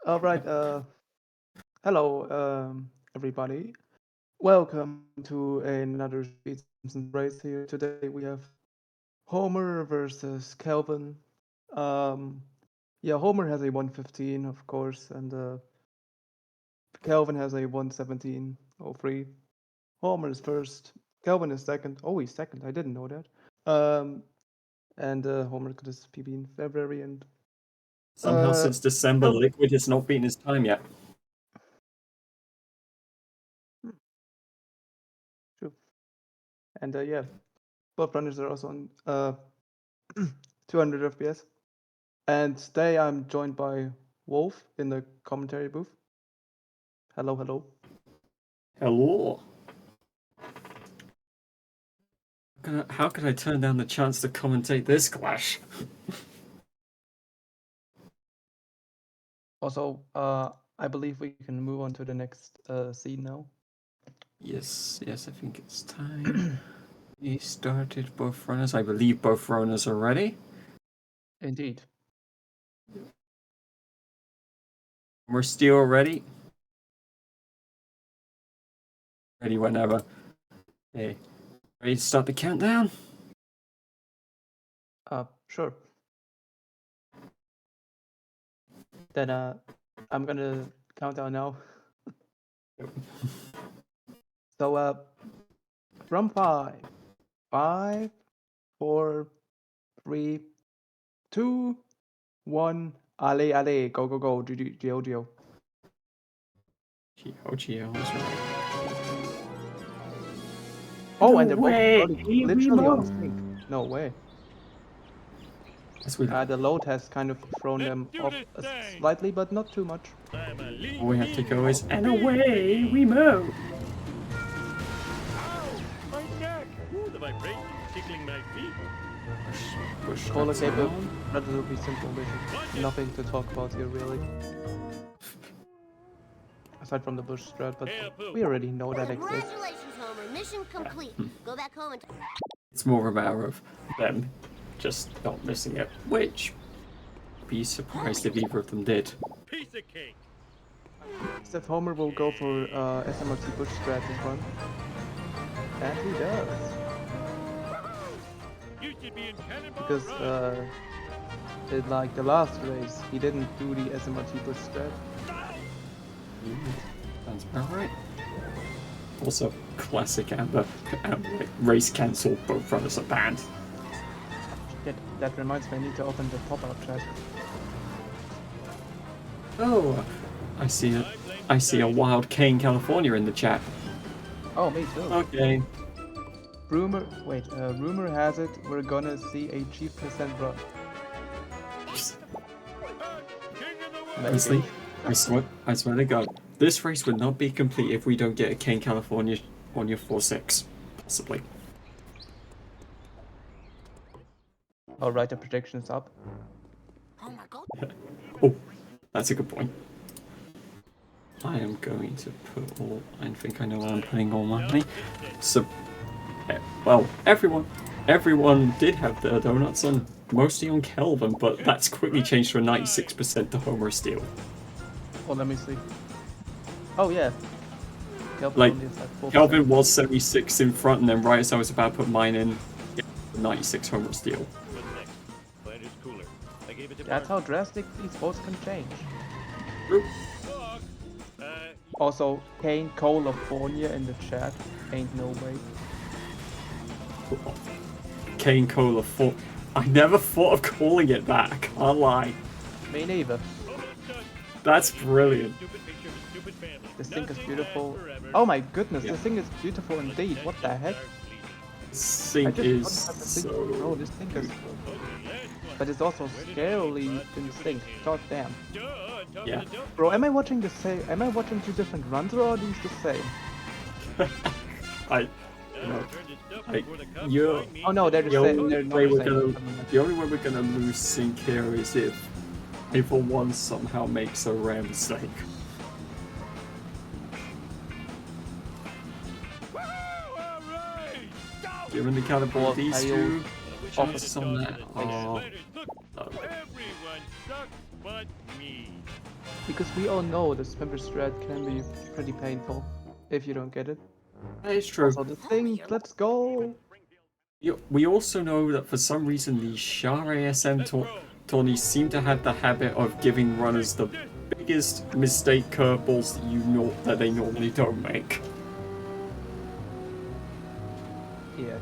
All right. Hello, everybody. Welcome to another Speed Simpsons race here. Today we have Homer versus Kelvin. Um, yeah, Homer has a 115, of course, and Kelvin has a 117.03. Homer is first. Kelvin is second. Oh, he's second. I didn't know that. And Homer got his PB in February, and Somehow since December, Kelvin. Liquid has not beaten his time yet. True. And yeah, both runners are also on 200 FPS. And today I'm joined by Wolf in the commentary booth. Hello, hello. Hello. How could I turn down the chance to commentate this clash? Also, I believe we can move on to the next scene now. Yes, I think it's time. We started both runners. I believe both runners are ready. Indeed. We're still ready. Ready whenever. Hey, ready to start the countdown? Sure. Then I'm gonna count down now. So from 5, 4, 3, 2, 1. Ale, ale, go, go, go, Gio, Gio. Gio, that's right. Oh, No and they're way! both literally on sync. No way. The load has kind of thrown them off slightly, but not too much. All we have to go is, and away we move! My neck! Ooh, the vibration tickling my feet. Push Cola straps cable, around. relatively simple mission. Nothing to talk about here, really. Aside from the bush strat, but we already know that exists. Congratulations, Homer. Mission complete. Go back home and... It's more a matter of them just not missing it, which be surprised if either of them did. Piece of cake. Except Homer will go for SMRT bush strat this run. And he does. You should be in Cannonball Because Run. in like the last race, he didn't do the SMRT bush strat. Sounds about right. Also, classic Amber. Like, race cancelled, both runners are banned. That reminds me, I need to open the pop-up chat. Oh, I see a wild Kane, California in the chat. Oh, me too. Okay. Rumor has it we're gonna see a cheap percent run. Honestly, I swear to God, this race would not be complete if we don't get a Kane, California on your 4-6. Possibly. I'll write the predictions up. Oh my god. Oh, that's a good point. I am going to put all... I think I know where I'm putting all my money. So, well, everyone did have their donuts on, mostly on Kelvin, but that's quickly changed to a 96% to Homerofsteel. Oh, let me see. Oh yeah. Like, is at 4%. Kelvin was 76 in front, and then right as I was about to put mine in, 96 Homerofsteel. That's how drastic these votes can change. True. Also, Kane California in the chat. Ain't no way. Kane Cola 4. I never thought of calling it that, I can't lie. Me neither. That's brilliant. This thing is beautiful. Oh my goodness, this thing is beautiful indeed. What the heck? Sync is so... Oh, this thing is... But it's also scarily in sync. God damn. Yeah. Bro, am I watching the same? Am I watching two different runs, or are these the same? Oh no, they're the same. They're not the same. The only way we're gonna lose sync here is if April 1 somehow makes a rare mistake. Given the caliber of these two, just on that. Oh. Everyone sucks but me. Because we all know the Smember strat can be pretty painful if you don't get it. That is true. Also, the thing, let's go! We also know that for some reason the Shah ASM tourneys seem to have the habit of giving runners the biggest mistake curveballs that that they normally don't make. Yeah.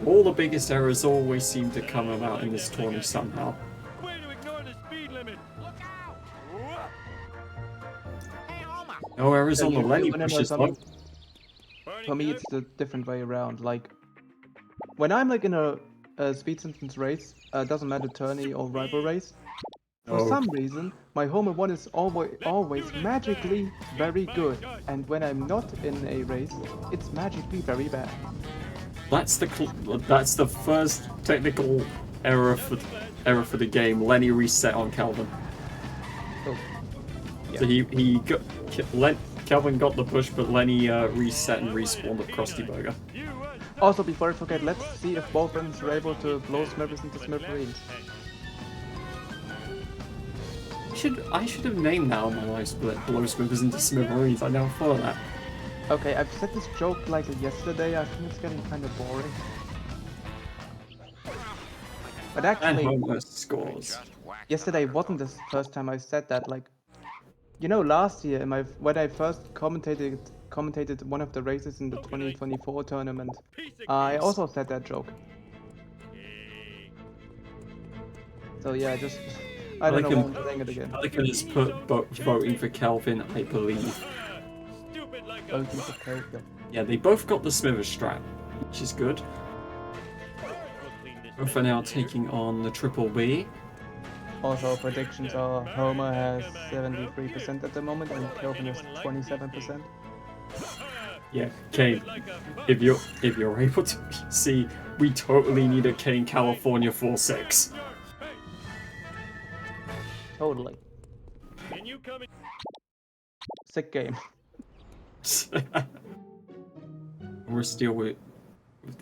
All the biggest errors always seem to come about in this tourney somehow. Way to ignore the speed limit. Look out! Hey, Homer! No errors Yeah, on the you Lenny wanna know pushes though. something? Morning, For me, Kev. it's the different way around. Like, when I'm like in a speed sentence race, doesn't matter tourney or rival race, for Oh. some reason, my Homer 1 is always magically very good, and when I'm not in a race, it's magically very bad. That's the first technical error for the game. Lenny reset on Calvin. So, So he got Calvin got the push, but Lenny reset and respawned at Krusty Burger. also, before I forget, let's see if both runners are able to blow Smurfs into Smurferines. I should have named now my life split Blow Smithers into Smithereens. I never thought of that. Okay, I've said this joke like yesterday. I think it's getting kind of boring. But And actually, Homer scores. yesterday wasn't the first time I said that. Like, you know, last year when I first commentated one of the races in the 2024 tournament, I also said that joke. So yeah, just I don't know why I'm saying it again. Pelican has put voting for Calvin, I believe. Stupid like a Voting for Kelvin. Yeah, they both got the Smithers strat, which is good. Both are now taking on the Triple B. Also, predictions are Homer has 73% at the moment and Kelvin has 27%. Yeah, Kane. If you're able to see, we totally need a Kane California 4-6. Totally. Can you come in? Sick game. We're still with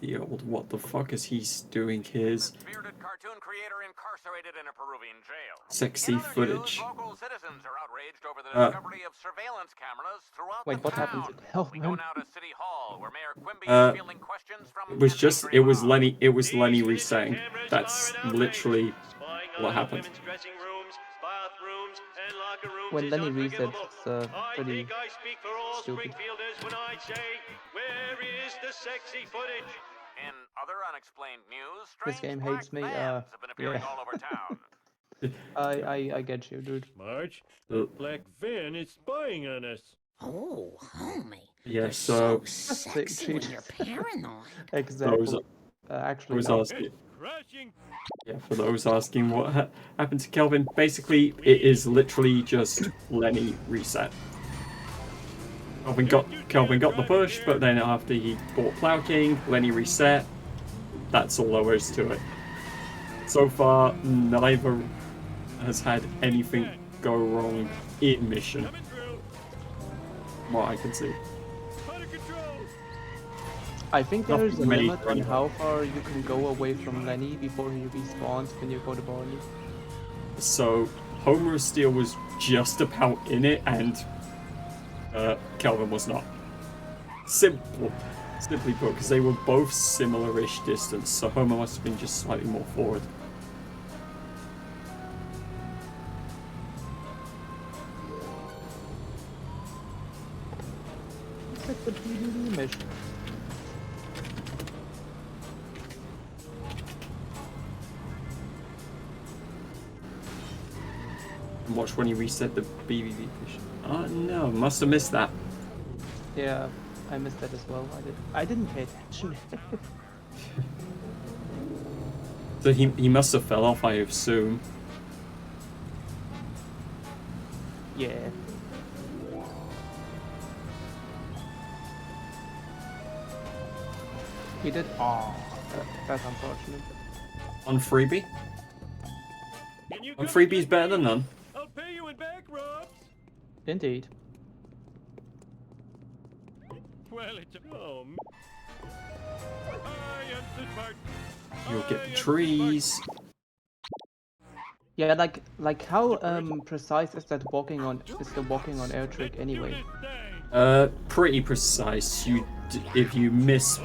the old what the fuck is he doing his Bearded cartoon creator incarcerated in a Peruvian jail. sexy In other footage. News, local citizens are outraged over the Uh, discovery of surveillance cameras throughout Wait, the what happened town. to We go Kelvin? now to City Hall, where Mayor Quimby Uh, is fielding questions from It was an just angry mob. Lenny resetting. That's literally what happened. When Lenny resets, it's pretty stupid. In other unexplained news, This strange game black hates me. vans have been appearing Yeah. all over town. I get you, dude. March, Uh, Black Van is spying on us. Oh, homie. Yeah, You're so sexy when you're paranoid. Exactly. Actually, was no. asking. Crashing. Yeah, for those asking what happened to Kelvin, basically it is literally just Lenny reset. Kelvin got the push, but then after he bought Plow King, Lenny reset. That's all there is to it. So far, neither has had anything go wrong in mission, Coming through. from what I can see. Out of control. I think there's a Nothing major limit on anyway. how far you can go away from Lenny before he respawns when you go to Barney. So Homerofsteel was just about in it, and Kelvin was not. Simply put, because they were both similar-ish distance, so Homer must have been just slightly more forward. It's like the PvP mission. And watch when he reset the BBB mission. Oh no, must have missed that. Yeah, I missed that as well. I didn't pay attention. So he must have fell off, I assume. Yeah. He did. Oh, that's unfortunate. On freebie? Can you On come freebie's get better than me? none. I'll pay you in back rubs. Indeed. Well, it's a home. I am the smart. You'll get I the am trees. Yeah, like how precise is that walking on air trick anyway? Pretty precise. If you miss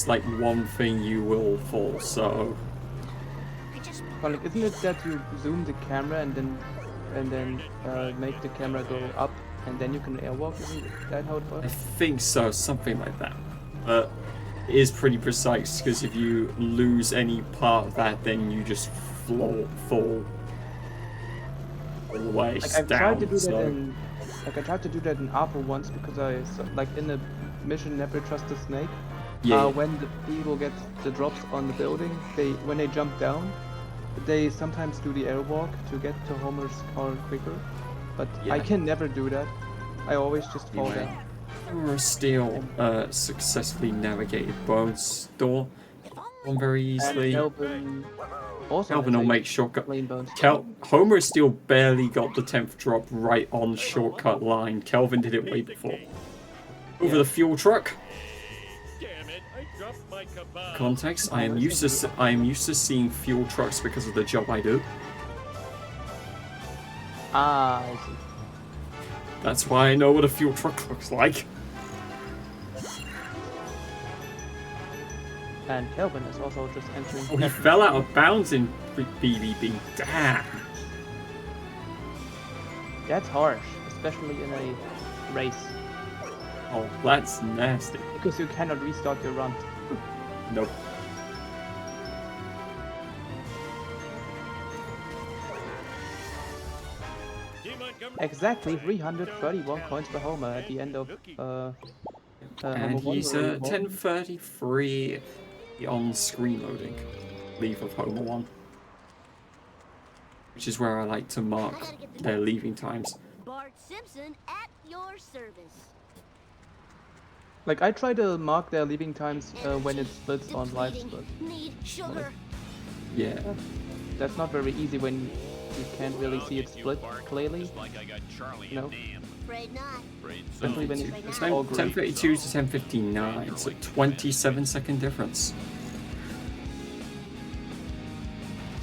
like one thing, you will fall. So Well, like, isn't it that you zoom the camera and then make the camera go up and then you can airwalk? Isn't that how it I works? think so, something like that. But it is pretty precise because if you lose any part of that, then you just fall all the way Like I've down. tried to do that So in like I tried to do that in Apple once because like in the mission Never Trust the Snake. yeah, When the people get the drops on the building, when they jump down, they sometimes do the airwalk to get to Homer's car quicker. But I Yeah. can never do that. I always just fall Anyway. down. Homerofsteel successfully navigated Bones door one very And easily. Kelvin also Kelvin has will a make shortcut. clean bones. Homerofsteel barely got the 10th drop right on shortcut line. Kelvin did it way before. Over the fuel truck. Damn it, I dropped my kebab. Context: I am used to seeing fuel trucks because of the job I do. Ah, I see. That's why I know what a fuel truck looks like. And Kelvin is also just entering. Oh, he fell out of bounds in BBB. Damn. That's harsh, especially in a race, Oh, that's nasty. because you cannot restart your run. Nope. Team Montgomery. Exactly 331 points for Homer at the end of And Homer he's 1, where he won. 10:33 on screen loading. Leave of Homer 1. Which is where I like to mark their leaving times. Bart Simpson at your service. Like I try to mark their leaving times when it splits on live split. Need sugar. Yeah. That's not very easy when you can't really see it split clearly. Just like I got Charlie No. and Dan. Afraid not. Especially when it's all green. 10:32 to 10:59. So 27-second difference.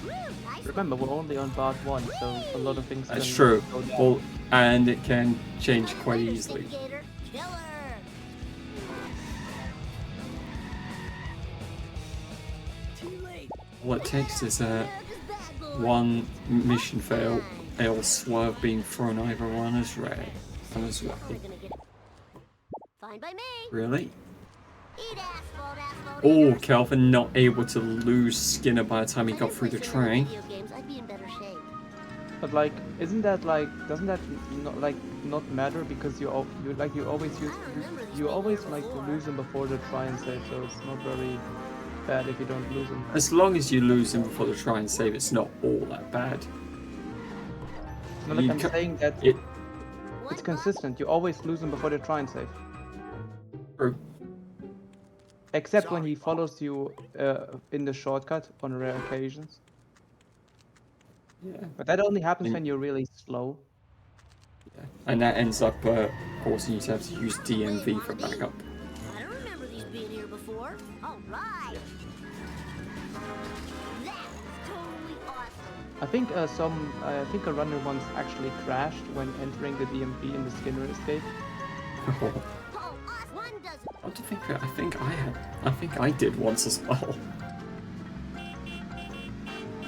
Woo, nice. Remember, we're only on part 1, so a lot of things That's can true. go down. Well, and it can change quite easily. Indicator killer. Too late. All it takes is Yeah, just bad boy. one mission fail, a swerve being thrown either on as red. And as well. We're gonna get it. Fine by me. Really? Eat asphalt, asphalt. Oh, eaters. Kelvin not able to lose Skinner by the time he If I got didn't through the play so many train. video games, I'd be in better shape. But like, isn't that like, doesn't that not matter because you always use you always like lose them before the try and save, so it's not very bad if you don't lose them. As long as you lose him before the try and save, it's not all that bad. No, like You I'm ca- saying that It it's consistent. You always lose them before the try and save, true. except when he follows you in the shortcut on rare occasions. Yeah. But that only happens Mm. when you're really slow. And that ends up causing you to have to use DMV for backup. I don't remember these being here before. All right. That was totally awesome. I think I think a runner once actually crashed when entering the DMV in the Skinner escape. Oh, us one doesn't. I think I did once as well.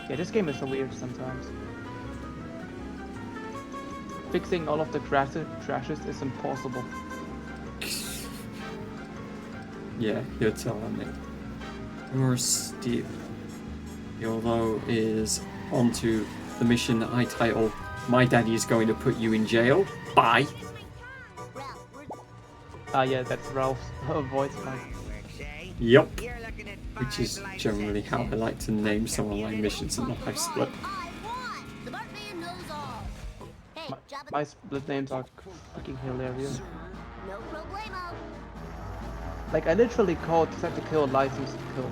Yeah, this game is so weird sometimes. Fixing all of the crashes is impossible. Yeah, you're telling me. Homerofsteel, although, is onto the mission that I title "My Daddy is Going to Put You in Jail." Bye. Ralph, we're Ah, yeah, that's Ralph's voice line. Yup. Which is generally how I like to name some of my missions in the high split. I won. The Bart man knows all. Hey, Jabba. My split names are fucking hilarious. No problemo. Like, I literally called Set to Kill License to Kill.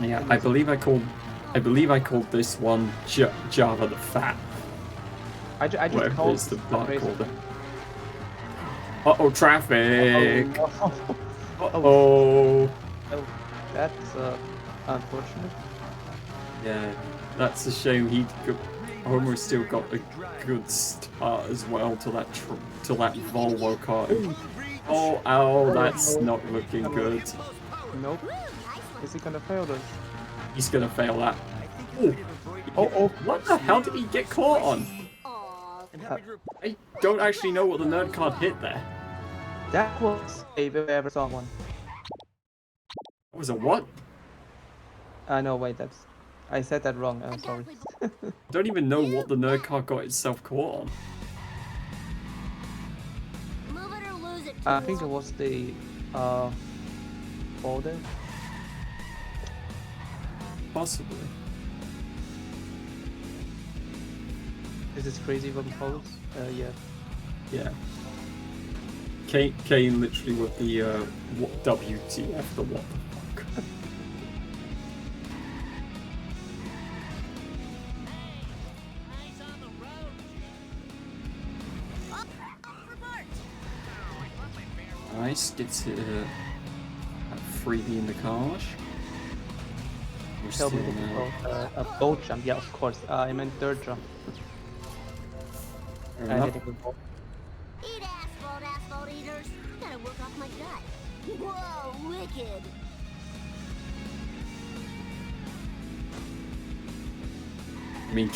Yeah, I believe I called this one Java the Fat. I just Whatever called it is the bot Racer- called it. Uh-oh, traffic! Oh, Uh-oh! oh, that's unfortunate. Yeah, That's a shame. Homerosteel got a good start as well to that Volvo car. Oh, ow, that's not looking good. Nope. Is he gonna fail this? He's gonna fail that. Ooh. Oh. What the hell did he get caught on? Aw. I don't actually know what the nerd card hit there. That was if I ever saw one. That was a what? No, wait, I said that wrong. Sorry. I don't even know what the nerd card got itself caught on. Move it or lose it. I think it was the folder. Possibly. This is crazy from pose. Yeah. Yeah. Kane literally with the WTF, the what the fuck. Nice, gets it freebie in the car. We're Tell still me now. a boat jump. Yeah, of course. I meant third jump. Fair I enough. hit it with both. Eat asphalt eaters. I gotta work off my gut. Whoa, wicked. I mean,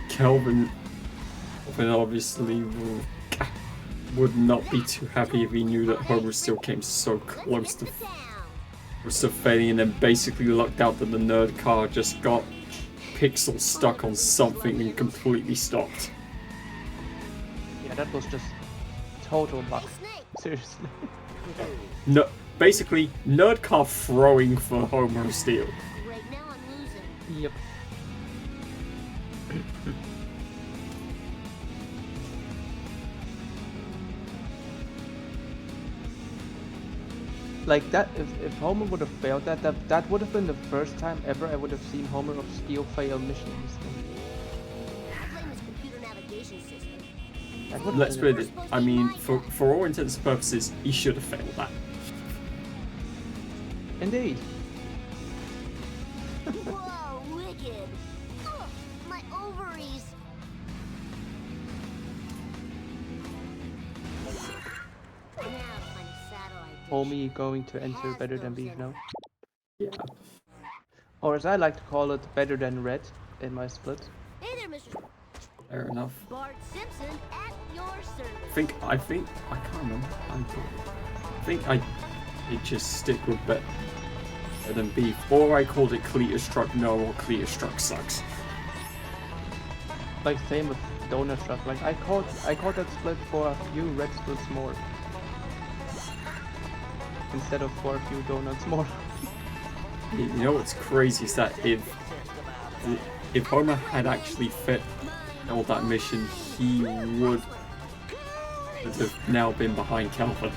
Kelvin obviously would not be too happy if he knew that Homerosteel came so close to failing and then basically lucked out that the nerd car just got pixel stuck on something and completely stopped. Yeah, that was just total luck. Seriously. No, basically, nerd car throwing for Homerosteel. Right now I'm losing. Yep. Like that, if Homer would have failed that would have been the first time ever I would have seen Homerofsteel fail missions. I blame his computer navigation system. That would have Let's been put it. I mean, for all intents and purposes, he should have failed that. Indeed. Whoa, wicked. Ugh, my ovaries. Now to find a satellite dish. Homie going to enter better than beef now. Yeah. Or as I like to call it, better than red in my split. Hey there, Mr. Fair enough. Bart Simpson at your service. I can't remember. I it just stick with better than beef, or I called it Cletus Truck No, or Cletus Truck Sucks. Like same with donut truck. Like I caught that split for a few red splits more. Instead of for a few donuts more. You know what's crazy is that if Homer had actually failed that mission, he would have now been behind Calvin.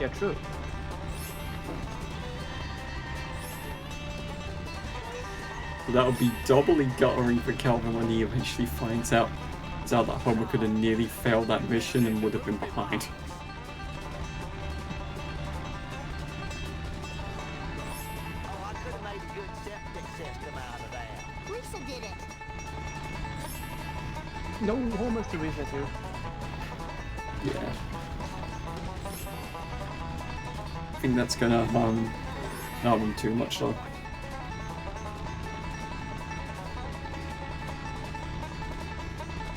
Yeah, true. So that would be doubly guttering for Calvin when he eventually finds out that Homer could have nearly failed that mission and would have been behind. Lisa did it. No, Homer's the reset here. Yeah. I think that's gonna harm him too much though.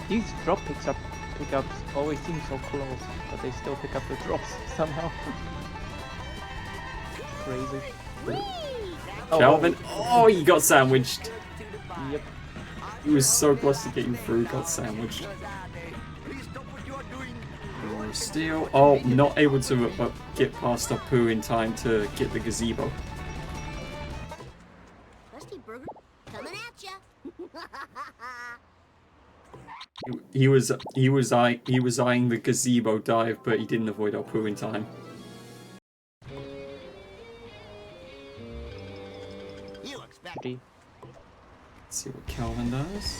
These drop pickups always seem so close, but they still pick up the drops somehow. Crazy. Calvin, oh, he got sandwiched. Yep. He was so close to getting through, got sandwiched. Steel. Oh, not able to get past Apu in time to get the gazebo. Rusty Burger coming at ya. He was eyeing the gazebo dive, but he didn't avoid Apu in time. You expect GG. Let's see what Calvin does.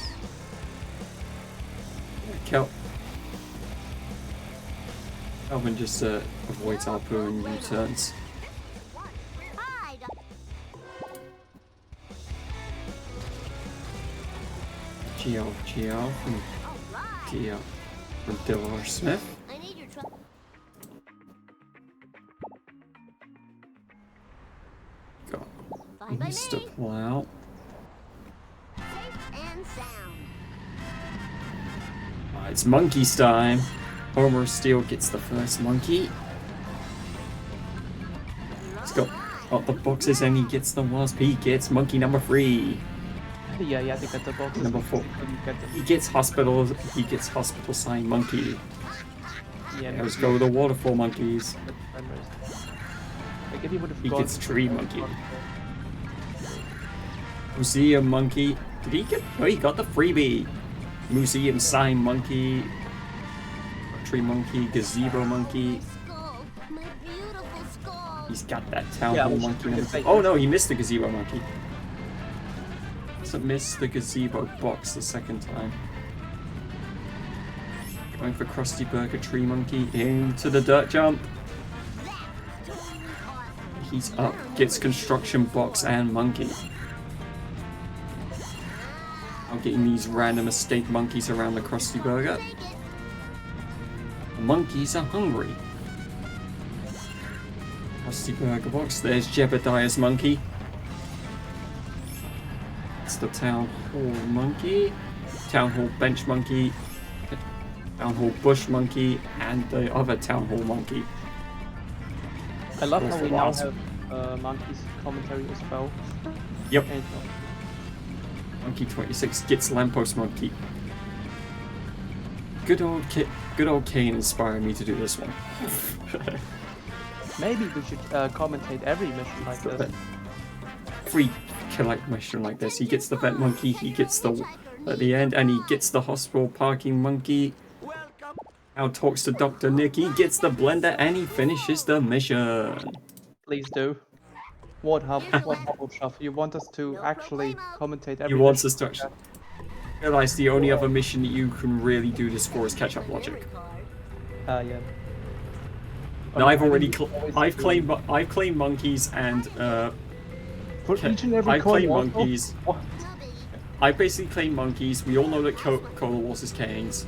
Calvin just avoids Apu and U-turns. Hi, GL from DL from Dillard Smith. I need your truck. Got Fine by Mr. me. Plow. Safe and sound. It's Monkey's time. Homerofsteel gets the first monkey. He's got the boxes and he gets the wasp. He gets monkey number 3. Yeah, yeah, they got the boxes. Number 4. Couldn't get them. He gets hospital sign monkey. Yeah, Let's go the waterfall monkeys. Like if he would have He gone gets tree monkey. waterfall. Museum monkey. Did he get? Oh, he got the freebie. Museum sign monkey. Tree monkey. Gazebo monkey. Skull. My beautiful skull. He's got that town Yeah, hall we should monkey. bring number it two. back. Oh no, he missed the gazebo monkey. Doesn't miss the gazebo box the second time. Going for Krusty Burger tree monkey into the dirt jump. He's up. Gets construction box and monkey. I'm getting these random estate monkeys around the Krusty Burger. The monkeys are hungry. Krusty Burger box. There's Jebediah's monkey. It's the Town Hall monkey. Town Hall bench monkey. Town Hall bush monkey. And the other Town Hall monkey. I love Where's how the we now wasp? have Monkey's commentary as well. Yep. And, Monkey 26 gets lamppost monkey. Good old Kane inspired me to do this one. maybe we should commentate every mission like this. Every collect mission like this. He gets the vet monkey, he gets the at the end, and he gets the hospital parking monkey. Now talks to Dr. Nick, he gets the blender, and he finishes the mission. Please do. What Hufflepuff? You want us to actually commentate every He wants mission us to like actually realize the only other mission that you can really do this for is catch up logic. that? Yeah. Now I've I already think we always I've do- claimed monkeys and for each and every I've coin claimed also? monkeys. What? I basically claim monkeys. We all know that Cola Wars is Canes.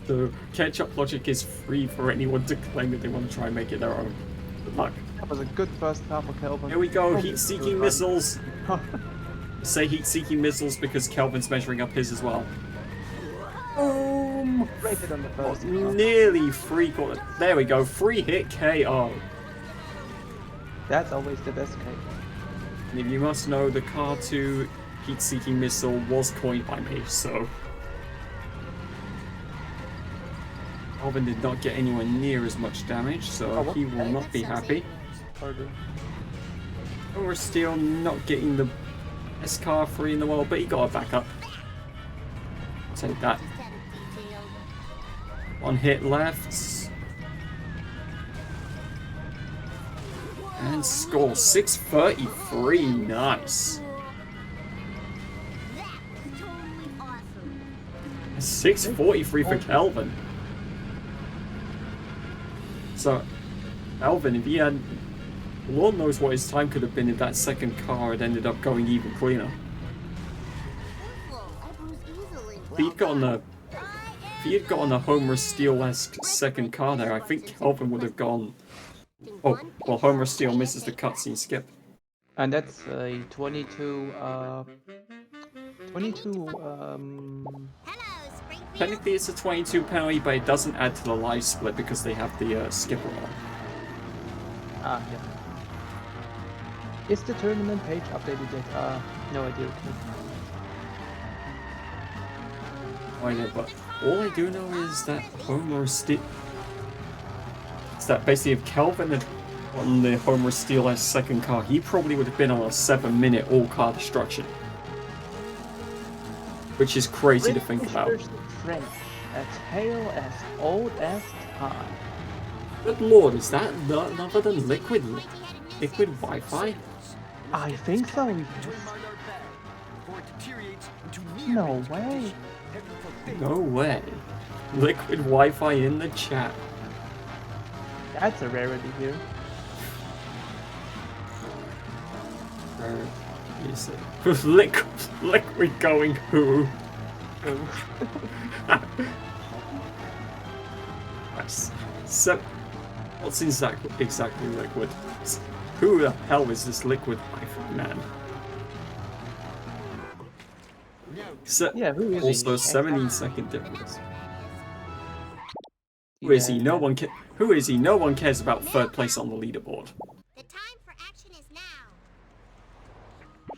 So catch-up logic is free for anyone to claim if they want to try and make it their own. Good luck. That was a good first half of Kelvin. Here we go. Probably Heat-seeking good missiles. Say heat-seeking missiles because Kelvin's measuring up his as well. Boom! Rated on the first one. Nearly free quarter. There we go. Free hit KO. That's always the best case. And if you must know, the Car 2 heat-seeking missile was coined by me, so... Alvin did not get anywhere near as much damage, so he will not be happy. Pardon. Homerofsteel not getting the best car 3 in the world, but he got a backup. Take that. Just had it detailed. One hit left. And score 633. Nice. That was totally awesome. 643 for Kelvin. So, Alvin, if he had... Lord knows what his time could have been if that second car had ended up going even cleaner. Careful, I bruise easily. If he'd gotten a... If he had gotten a Homerofsteel-esque second car there, I think Kelvin would have gone... Oh, well, Homerofsteel misses the cutscene skip. And that's a 22, Hello, Springfield. Technically it's a 22 penalty, but it doesn't add to the live split because they have the skipper on. yeah. Is the tournament page updated yet? No idea. I know, but all I do know is that Homerofsteel... It's that basically if Kelvin had gotten the Homerofsteel-esque second car, he probably would have been on a 7-minute all-car destruction. Which is crazy to think about. British versus French, a tale as old as time. Good lord, is that none other than liquid Wi-Fi? I think so, yes. No way. No way. Liquid Wi-Fi in the chat. That's a rarity here. Is it liquid going who? Nice. So, what's exactly liquid? Who the hell is this liquid man? So, Yeah, who is also he? 17-second difference. Who is he? No Yeah. one Who is he? No one cares about third place on the leaderboard. The time for action is now.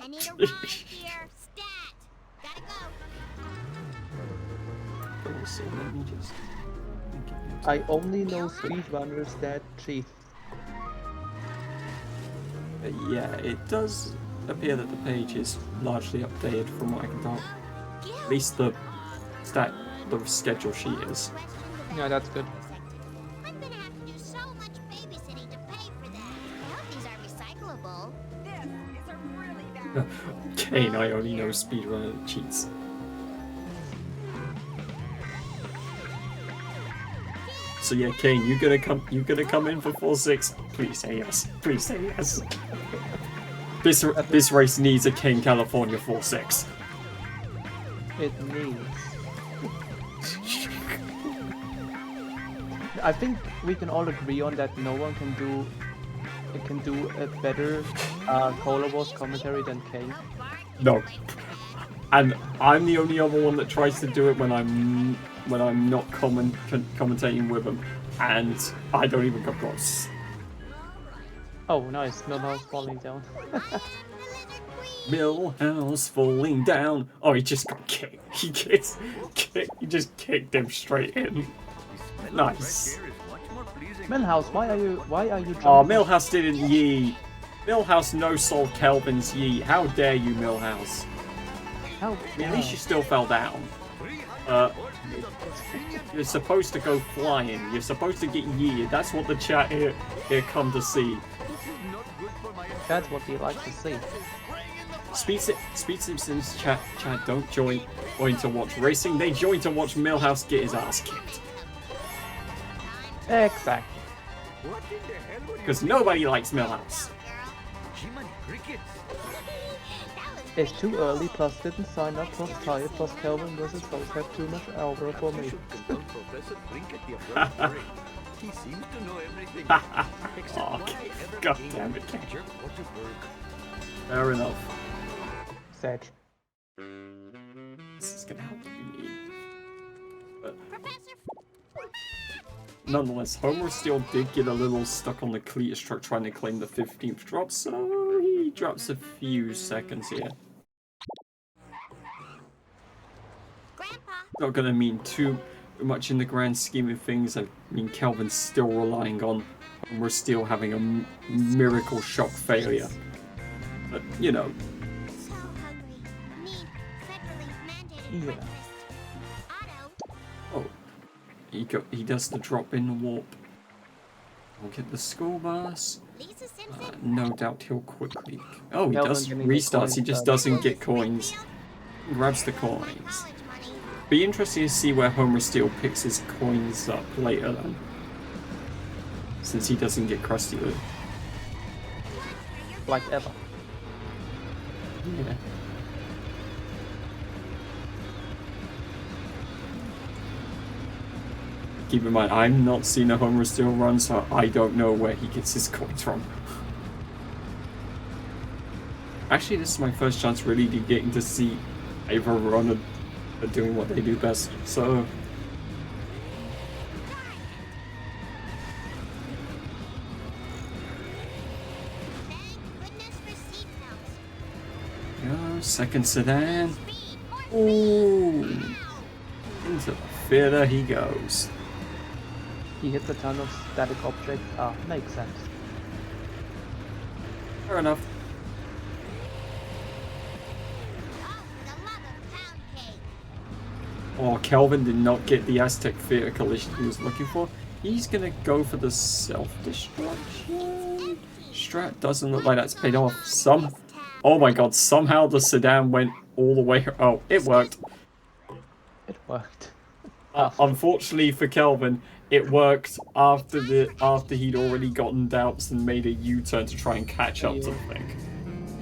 I need a ride here. Stat. Gotta go. Also, let me just. I only know speedrunners that cheat. Yeah, it does appear that the page is largely updated from what I can tell. At least the schedule sheet is. Yeah, that's good. I'm gonna have to do so much babysitting to pay for that. I hope these are recyclable. This is a really bad. Kane, I only know speedrunner that cheats. So yeah, Kane, you gonna come in for 4-6? Please say yes. Please say yes. This race needs a Kane California 4-6. It needs. I think we can all agree on that no one can do a better Cola Wars commentary than Kane. No. And I'm the only other one that tries to do it when I'm not commentating with him, and I don't even come close. Oh, nice. Millhouse falling down. Millhouse falling down. Oh, he just got kicked. He gets kicked. He just kicked him straight in. Nice. Millhouse, why are you jumping? Oh, Millhouse didn't yeet. Millhouse no-sold Kelvin's yeet. How dare you, Millhouse? How? I mean, at least you still fell down. You're supposed to go flying. You're supposed to get yeeted. That's what the chat here come to see. That's what you like to see. Speed Simpsons chat don't join to watch racing. They join to watch Millhouse get his ass kicked. Exactly. Because nobody likes Millhouse. It's too early, plus didn't sign up, plus tired, plus Kelvin versus both have too much algebra for me. He seems to know everything. Oh, God damn it. Fair enough. Sag. This is gonna have to be me. But nonetheless, Homerofsteel did get a little stuck on the Cletus truck trying to claim the 15th drop, so he drops a few seconds here. Not gonna mean too much in the grand scheme of things. I mean, Kelvin's still relying on Homerofsteel having a miracle shock failure. But, you know. So hungry. Need federally mandated Yeah. breakfast. Otto. Oh, he does the drop in the warp. We'll get the school bus. Lisa Simpson. No doubt he'll quickly. Oh, he Kelvin does getting the restarts. He coins just back. doesn't get coins. He grabs the coins. College money. Be interesting to see where Homerofsteel picks his coins up later then. Since he doesn't get Krusty Loot. Like ever. Yeah. Keep in mind, I've not seen a Homerofsteel run, so I don't know where he gets his coins from. Actually, this is my first chance really to getting to see Ava run and doing what they do best, so... Thank goodness for seatbelts. Go, second sedan. Speed. More Ooh! Into the theater he goes. He hits a ton of static objects. Ah, makes sense. Fair enough. Oh, the love of pound cake. Oh, Kelvin did not get the Aztec theater collision he was looking for. He's gonna go for the self-destruction. Strat doesn't look like that's paid off. Oh my god, somehow the sedan went all the way. Oh, it worked. It worked. Unfortunately for Kelvin, it worked after he'd already gotten doubts and made a U-turn to try and catch up to the thing.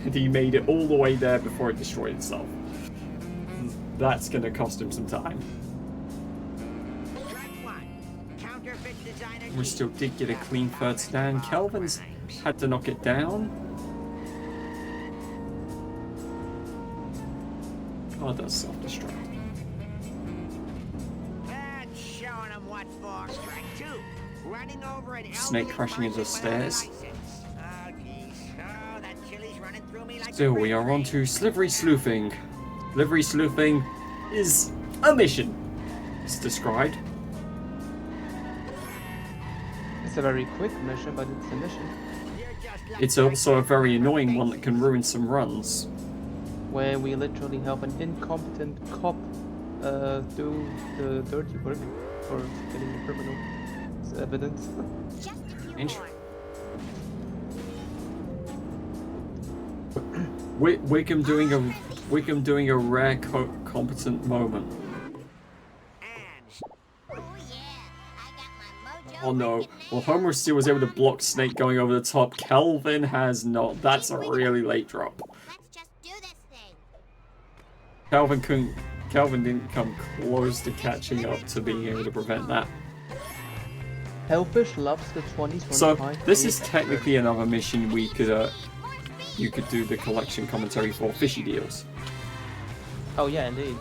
and he made it all the way there before it destroyed itself. That's gonna cost him some time. We still did get a clean third stand. Kelvin's had to knock it down. Oh, that's self-destruct. That's showing him what for. Strike two. Running over an Snake crashing into the stairs. Oh, geez. Oh, that chili's running through me like Still, we are on to Slivery Sleuthing. Slivery Sleuthing is a mission, it's described. It's a very quick mission, but it's a mission. It's also a very annoying one that can ruin some runs. Where we literally have an incompetent cop do the dirty work for getting the criminal evidence. Just a few Inch. more. Wickham doing a rare competent moment. Oh yeah, I got my mojo. Oh no. working Well, now. Homerofsteel was able to block Snake going over the top. Kelvin has not. That's a really late drop. Let's just do this thing. Kelvin didn't come close to catching up to being able to prevent that. Hellfish loves the 20s. So this is technically another mission we could you could do the collection commentary for fishy deals. Oh yeah, indeed.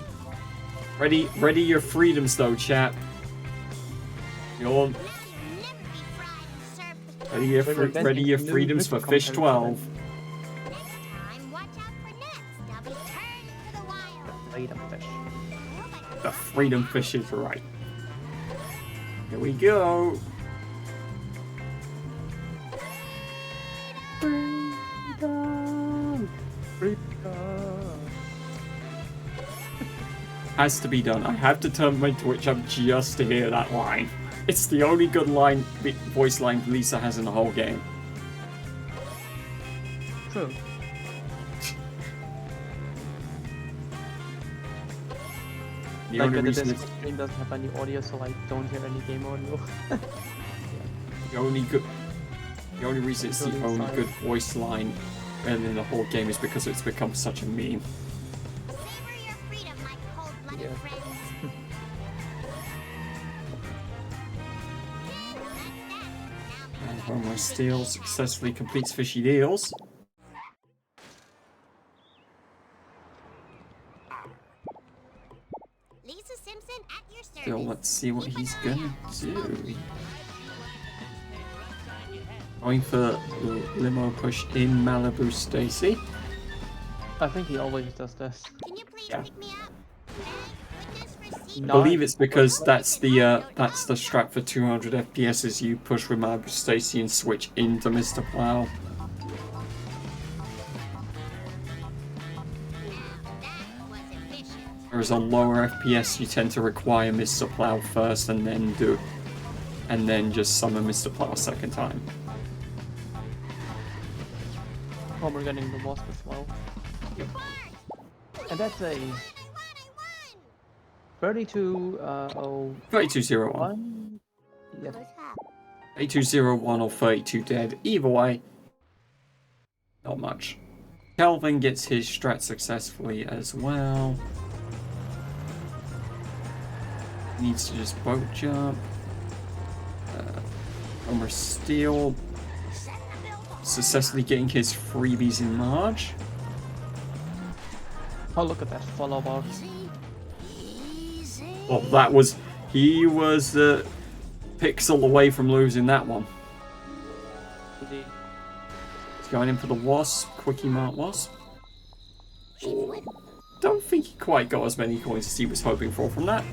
Ready your freedoms though, chap. You're Never be fried and served with ready your New freedoms for mission Fish content. 12. next time. Watch out for nets. They'll be turned to the wild. Freedom fish. I hope I The freedom fish is right. Here we go. Has to be done. I have to turn my Twitch up just to hear that line. It's the only good voice line Lisa has in the whole game. True. The Like only the reason Discord stream doesn't have any audio, so I don't hear any game audio. the only reason it's the Totally only fine. good voice line in the whole game is because it's become such a meme. savor your freedom, my cold-blooded Yeah. friends. And Homerofsteel successfully completes Fishy Deals. Lisa Simpson at your service. Still, let's see what he's gonna do. Going for the limo push in Malibu Stacy. I think he always does this. Can you please Yeah. pick me up? Thank goodness for I seeing believe it's because that's the strat for 200 FPS as you push with Malibu Stacy and switch into Mr. Plow. That was efficient. Whereas on lower FPS you tend to require Mr. Plow first and then just summon Mr. Plow a second time. Homer getting the wasp as well. And that's a I won! 32-01. 3201. Yep. 3201 or 32 dead. Either way, not much. Kelvin gets his strat successfully as well. Needs to just boat jump. Homerofsteel successfully getting his freebies in March. Oh, look at that follow bar. Oh, he was a pixel away from losing that one. Indeed. He's going in for the Wasp, Quickie Mart Wasp. Oh, don't think he quite got as many coins as he was hoping for from that.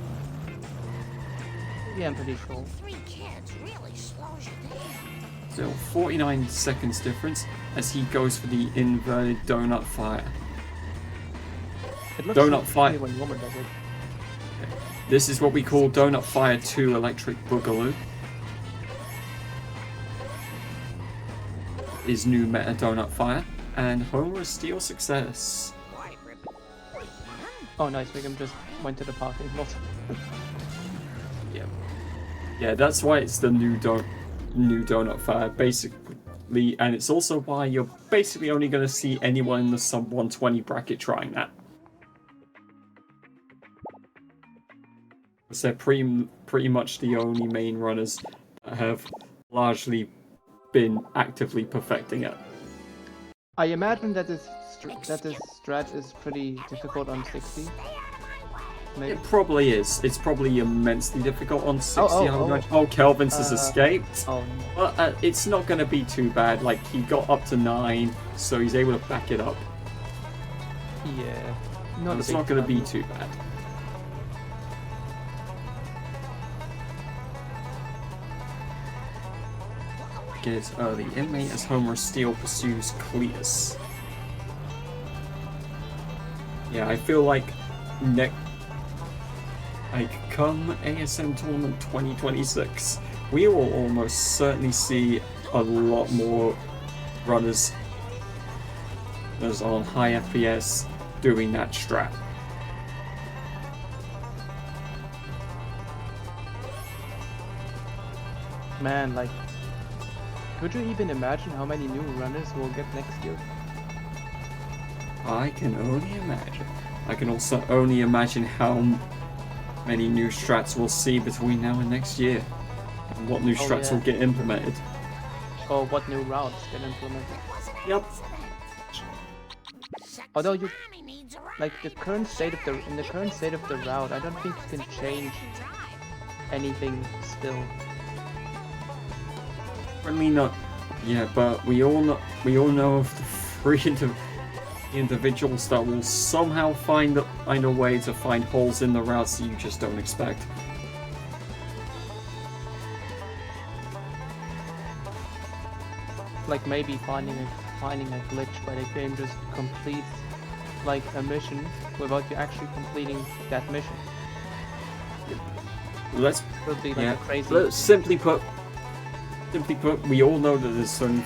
Yeah, I'm pretty sure. 3 kids really slows you down. Still 49 seconds difference as he goes for the inverted donut fire. It looks Donut so fight. funny when Homer does it. This is what we call Donut Fire 2 Electric Boogaloo. Is new meta Donut Fire. And Homerofsteel success. Oh, nice. Wiggum just went to the parking lot. Yeah. Yeah, that's why it's the new Donut Fire. and it's also why you're basically only going to see anyone in the sub 120 bracket trying that. So they're pretty much the only main runners that have largely been actively perfecting it. I imagine that this strat is pretty difficult on 60. Maybe. It probably is. It's probably immensely difficult on 60. Oh. Kelvin's has escaped. Oh, But it's not going to be too bad. Like, he got up to 9, so he's able to back it up. yeah. It's not going to be too bad. Gets early. Inmate as Homerofsteel pursues Cletus. Yeah, I feel like come ASM Tournament 2026, we will almost certainly see a lot more runners on high FPS doing that strat. Man, like, could you even imagine how many new runners we'll get next year? I can only imagine. I can also only imagine how many new strats we'll see between now and next year, and what new strats will get implemented. Or what new routes get implemented. Yep. Although you, like in the current state of the route, I don't think you can change anything still. Certainly not. Yeah, but we all know of the three individuals that will somehow find a way to find holes in the routes that you just don't expect. Like maybe finding a glitch where the game just completes like a mission without you actually completing that mission. Let's Would be like a crazy. Let's simply put, we all know that there's some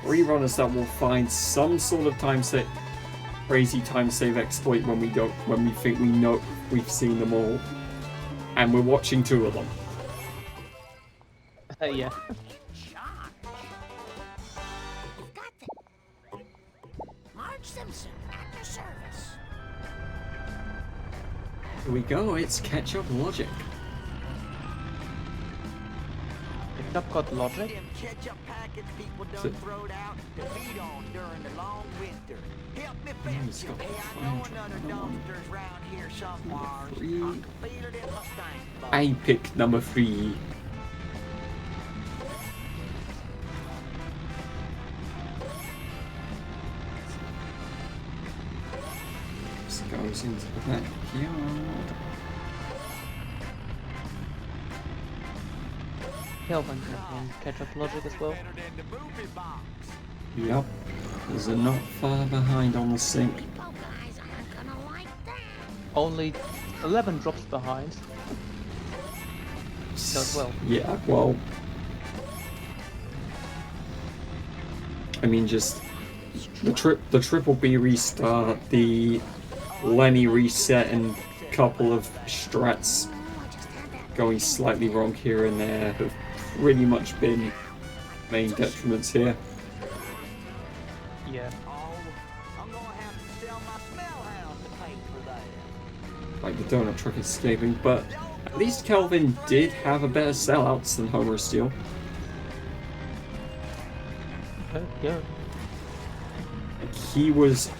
free runners that will find some sort of crazy time save exploit when we think we've seen them all, and we're watching 2 of them. Yeah. Here we go. It's catch-up logic. Ketchup got logic. Them ketchup packets people done throwed out to feed on during the long winter. Help me fetch them. Hey, I know another dumpster's round here somewhere. I can feel it in my stank bug. I pick number 3. This goes into the backyard. Kelvin can catch up logic as well. Yep. There's a not far behind on the sink. Only 11 drops behind. Does well. Yeah, well, I mean, just the triple B restart, the Lenny reset, and a couple of strats going slightly wrong here and there have pretty much been main detriments here. Yeah. I'm gonna have to sell my smell hound to pay for that. Like the donut truck escaping, but at least Kelvin did have a better sellouts than Homerofsteel. Yeah. Like he was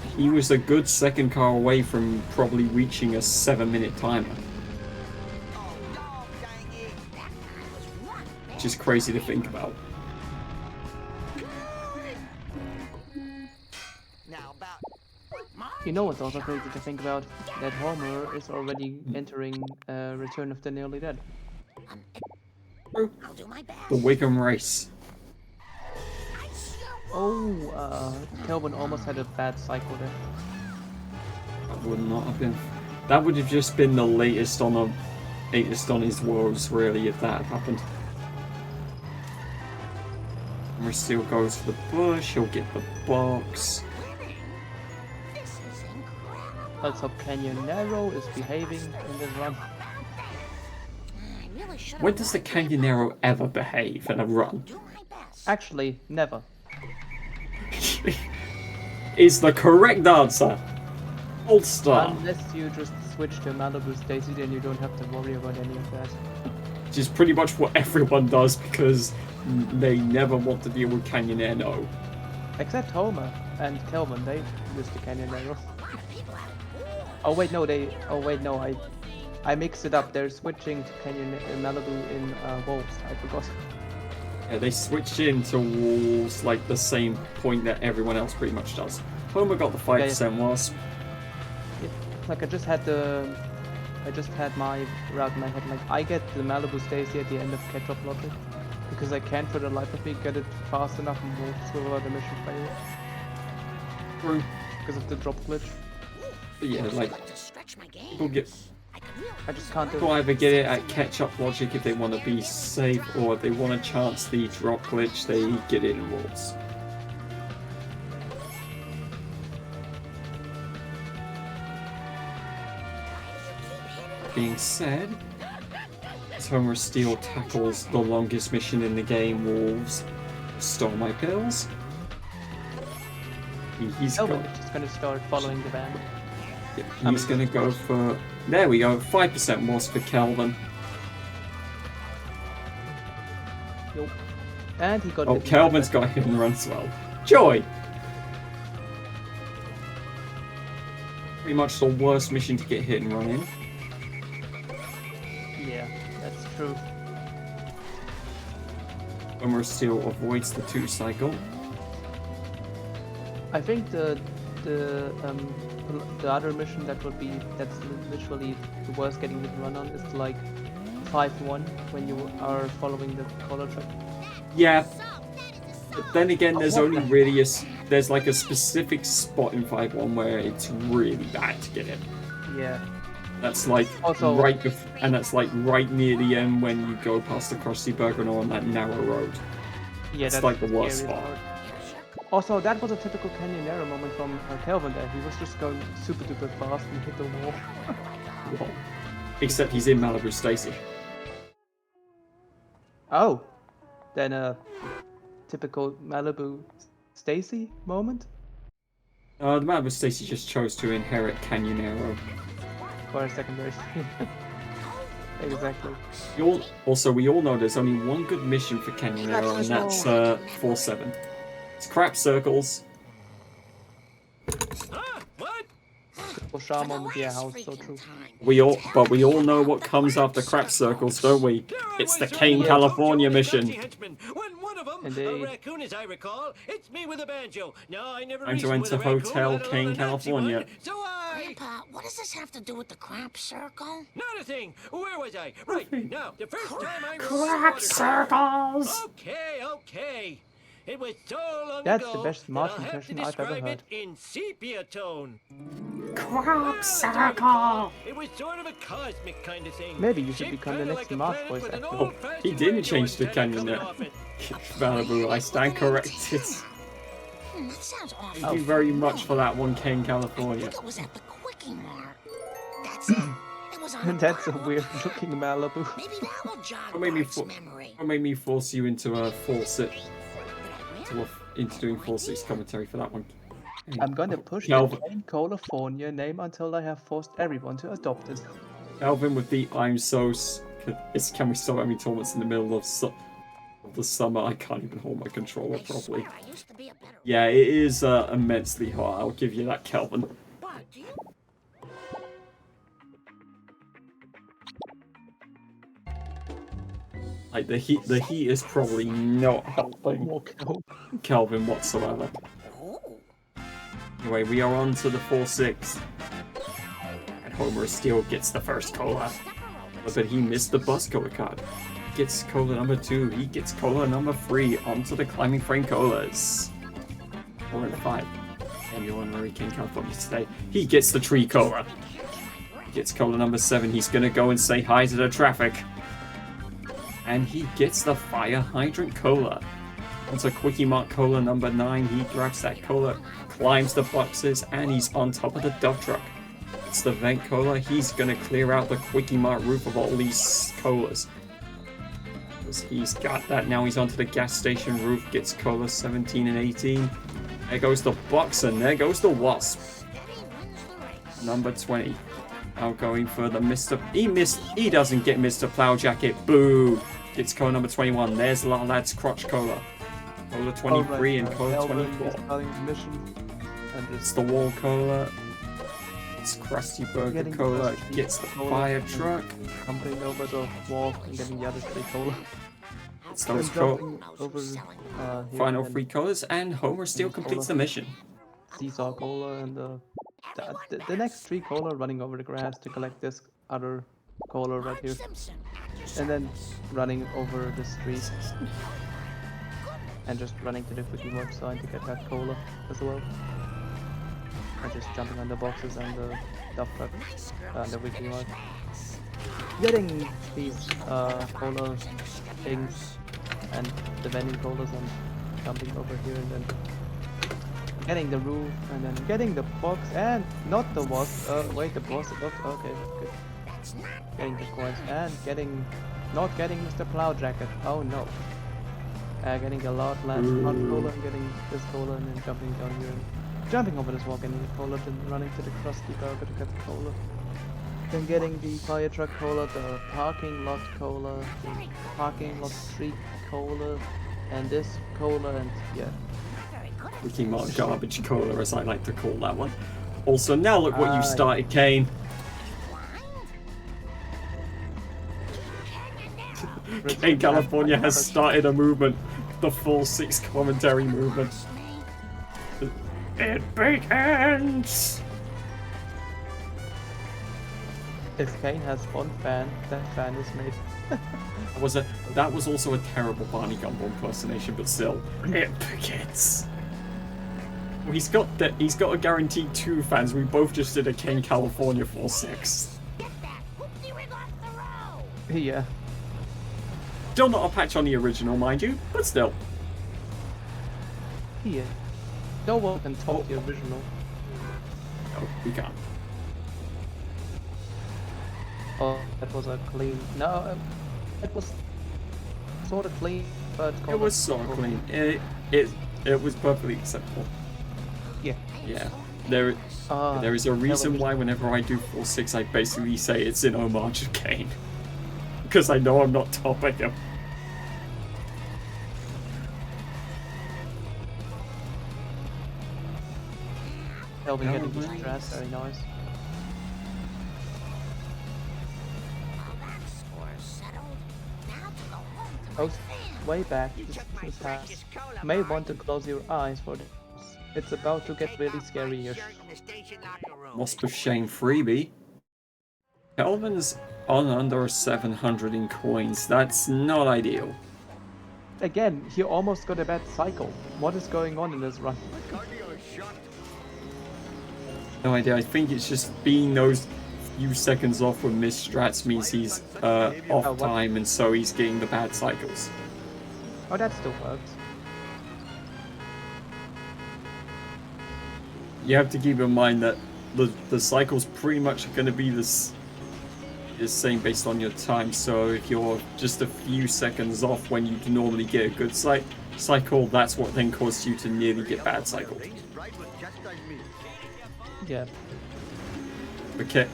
a good second car away from probably reaching a 7-minute timer. Which is crazy to think about. You know what's also crazy to think about? That Homer is already entering Return of the Nearly Dead. True. The Wiggum race. Oh, Kelvin almost had a bad cycle there. That would not have been. That would have just been the latest on his woes, really, if that had happened. Homerofsteel goes for the bush. He'll get the box. Let's hope Canyon Narrow is behaving in this run. When does the Canyonero ever behave in a run? Actually, never. is the correct answer. Gold star. Unless you just switch to Malibu Stacy, then you don't have to worry about any of that. Which is pretty much what everyone does because they never want to deal with Canyonair No. Except Homer and Kelvin, they use the Canyon Arrow. Oh wait, no, I mixed it up. They're switching to Canyon Malibu in Wolves. I forgot. Yeah, they switched into Wolves like the same point that everyone else pretty much does. Homer got the 5% wasp. Like I just had my route in my head. Like I get the Malibu Stacy at the end of catch-up logic because I can't for the life of me get it fast enough and Wolves without the mission fail. True. Because of the drop glitch. But yeah, like people I just can't do it. people either get it at catch-up logic if they want to be safe, or if they want to chance the drop glitch, they get it in Wolves. Being said, as Homerofsteel tackles the longest mission in the game, Wolves, stole my pills. He's Oh, got, we're just gonna start following the band. he's gonna go for. There we go, 5% wasp for Kelvin. Yo. And he got. Oh, hit in the Kelvin's back. got hit and run as well. Joy! Pretty much the worst mission to get hit and run in. Yeah, that's true. Homerofsteel avoids the 2 cycle. I think the other mission that's literally the worst getting hit and run on is like 5-1 when you are following the color track. Yeah, but then again, there's only really there's like a specific spot in 5-1 where it's really bad to get in. Yeah. That's like Also- and that's like right near the end when you go past the Krusty Burger on that narrow road. Yeah, It's that's like the worst scary spot. part. Also, that was a typical Canyonero moment from Kelvin there. He was just going super duper fast and hit the wall. Well, except he's in Malibu Stacy. Oh, then a typical Malibu Stacy moment The Malibu Stacy just chose to inherit Canyonero. for a secondary. Exactly. We all know there's only one good mission for Canyonero, and that's 4-7. It's crap circles. Ah, what? Typical Shah moment, yeah, how so true. We all know what comes after crap circles, don't we? It's the Kane, California mission. When one of them, Indeed. a raccoon as I recall, it's me with a banjo. No, I never Time to reasoned with enter a raccoon, Hotel let alone Kane, a Nazi California. one. So I... Grandpa, what does this have to do with the crap circle? Not a thing. Where was I? Right, now, the first time I... Crap circles! Okay. It was so long That's ago the best that March I'll have to impression I've ever describe heard. it in sepia tone. Crap As I recall, circle! it was sort of a cosmic kind of thing. Maybe you should Shaped become the kinda next like a March planet voice with an actor. old-fashioned He didn't radio change the antenna canyon coming there. off it. Malibu, I stand corrected. That sounds awful. Thank you very much for that one, Kane, California. I think it was at the Quickie Mart. That's it. It was on a That's a bar weird with- looking Malibu. Maybe that will jog What made me Bart's memory. What made me force you into a Did I win? into doing 4-6 commentary for that one? I'm gonna push the Kelvin. Kane California name until I have forced everyone to adopt it. Calvin with the I'm so. Can we stop having tournaments in the middle of the summer? I can't even hold my controller I properly. swear I used to be a better Yeah, it is immensely hot. I'll give you that, Kelvin. But do you Like the heat is probably not helping Kelvin whatsoever. Anyway, we are on to the 4-6. And Homerofsteel gets the first cola. But he missed the bus cola card. He gets cola number 2. He gets cola number 3. Onto the climbing frame colas. 4 and 5. Samuel and Murray King California today. He gets the tree cola. He gets cola number 7. He's gonna go and say hi to the traffic. And he gets the fire hydrant cola. Onto Quickie Mart cola number 9. He grabs that cola, climbs the boxes, and he's on top of the dump truck. It's the vent cola. He's gonna clear out the Quickie Mart roof of all these colas. He's got that. Now he's onto the gas station roof. Gets cola 17 and 18. There goes the box, and there goes the wasp. Number 20. Now going for the Mr. He missed. He doesn't get Mr. Plow Jacket. Boo. Gets cola number 21. There's La Lad's crotch cola. Cola 23 and cola 24. Starting the mission. And It's the wall cola. It's Krusty Burger Getting cola. the Gets the cola fire and truck. jumping over the wall and getting the other 3 cola. It's And those cola. jumping over here Final and 3 colors, and Homerofsteel completes the mission. Seesaw cola and the next 3 cola running over the grass to collect this other cola right here. And then running over the street. And just running to the quickie mart sign to get that cola as well. And just jumping on the boxes and the dump truck and the quickie mart. Getting these cola things and the vending colas and jumping over here and then getting the roof and then getting the box and not the wasp. Wait, the boss. Okay, good. Getting the coins and not getting Mr. Plow Jacket. Oh no. Getting the last cola and getting this cola and then jumping down here and jumping over this wall, getting the cola, then running to the Krusty Burger to get the cola. Then getting the fire truck cola, the parking lot cola, the parking lot street cola, and this cola, and yeah. Quickie Mart garbage cola, as I like to call that one. Also, now look what you started, Kane. Kane California has started a movement, the full 6 commentary movement. It begins! If Kane has one fan, that fan is made. That was also a terrible Barney Gumble impersonation, but still, it begins. He's got a guaranteed 2 fans. We both just did a Kane California 4-6. Yeah. Still not a patch on the original, mind you, but still. Yeah. No one can top the original. No, we can't. Oh, that was a clean. No, it was sort of clean, but It was sort of clean. It was perfectly acceptable. Yeah. Yeah. There is a reason why whenever I do 4-6, I basically say it's in homage to Kane. Because I know I'm not topping him. They'll be getting his dress, very nice. Goes way back, this has. May want to close your eyes for this. It's about to get really scary-ish. Wasp of Shame freebie. Kelvin's on under 700 in coins. That's not ideal. Again, he almost got a bad cycle. What is going on in this run? No idea. I think it's just being those few seconds off with missed strats means he's off time, and so he's getting the bad cycles. Oh, that still works. You have to keep in mind that the cycle's pretty much going to be the same based on your time. So if you're just a few seconds off when you normally get a good cycle, that's what then causes you to nearly get bad cycled. Yeah. Okay.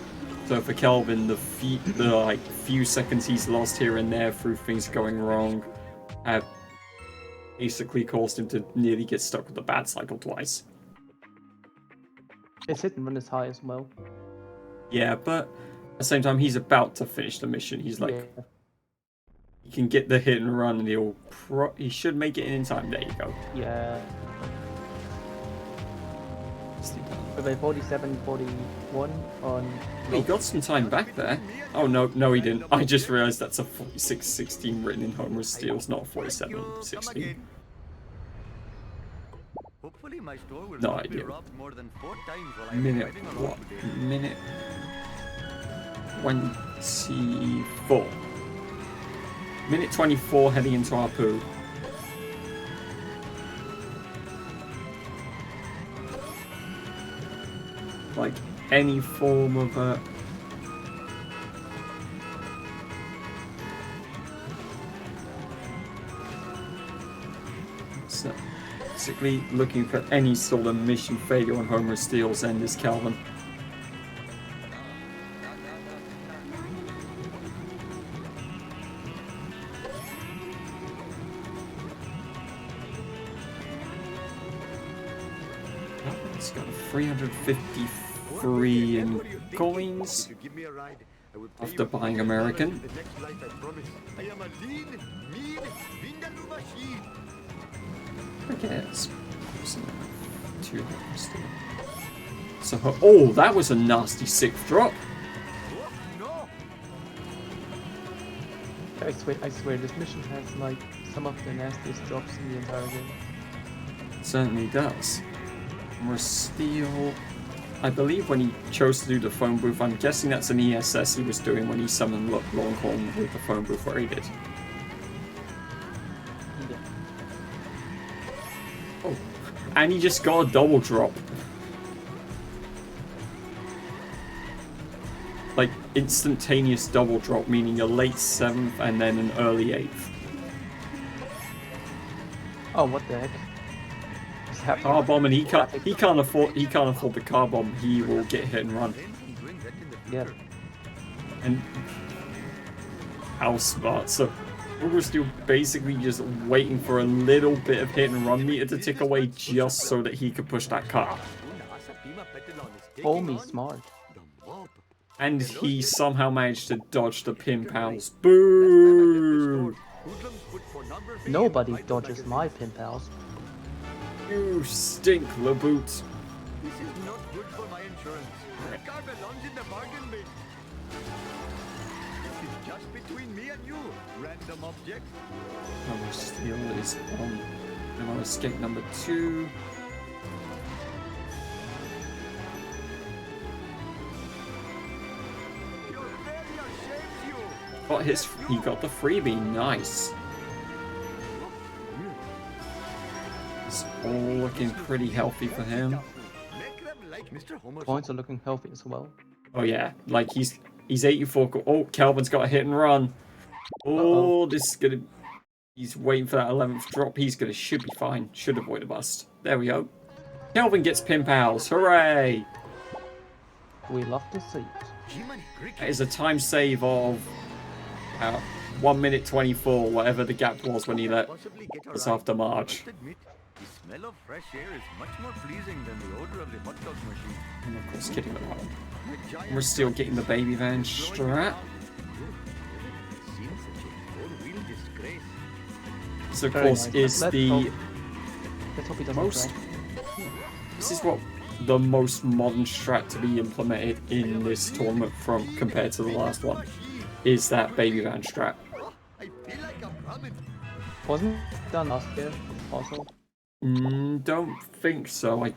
So for Kelvin, the few seconds he's lost here and there through things going wrong have basically caused him to nearly get stuck with the bad cycle twice. His hit and run is high as well. Yeah, but at the same time, he's about to finish the mission. He's like, Yeah. he can get the hit and run, and he should make it in time. There you go. Yeah. With a 47-41 on... He got some time back there. Oh, no, he didn't. I just realized that's a 46-16 written in Homerofsteel, not a 47-16. Hopefully my store will No not be idea. robbed more than 4 times while I'm Minute riding along what? today. Minute 24. Minute 24 heading into our poo. Like any form of basically looking for any sort of mission failure on Homerofsteel's end is Calvin. Calvin's got 353 in coins Give me a ride. I will pay after you buying $50 American. in the next life, I promise. I am a lean, mean, vindaloo machine. I guess. Two still. So, oh, that was a nasty sixth drop. No. I swear, this mission has like some of the nastiest drops in the entire game. It certainly does. Homerofsteel. I believe when he chose to do the phone booth, I'm guessing that's an ESS he was doing when he summoned Longhorn with the phone booth where he did. Yeah. Oh, and he just got a double drop. Like, instantaneous double drop, meaning a late 7th and then an early 8th. Oh, what the heck? What's happening? Car bomb, and he can't afford the car bomb. He will get hit and run. Yeah. And how smart. So we're still basically just waiting for a little bit of hit and run meter to tick away just so that he could push that car. Homie smart. And he somehow managed to dodge the pin pals. Boo! Nobody dodges my pin pals. You stink, Laboot. This is not good for my insurance. That car belongs in the bargain bin. This is just between me and you, random object. Homerofsteel is on escape number 2. Your failure shames you. He got the freebie, nice. It's all looking pretty healthy for him. Make them like Mr. Homer. Points are looking healthy as well. Oh yeah, like he's 84. Oh, Calvin's got a hit and run. Oh, this is gonna. He's waiting for that 11th drop. Should be fine. Should avoid a bust. There we go. Calvin gets pin pals. Hooray! We love to see it. That is a time save of 1 minute 24, whatever the gap was when he let us after March. The smell of fresh air is much more pleasing than the odor of the hot dog machine. I'm of course kidding about that one. We're still getting the baby van strat. Seems such a four-wheel disgrace. This of Very course nice. is Let's the hope he doesn't most. crash. This is what the most modern strat to be implemented in this tournament from compared to the last one. Is that baby van strat. I feel like a ramen. Wasn't it done last year also? Don't think so. I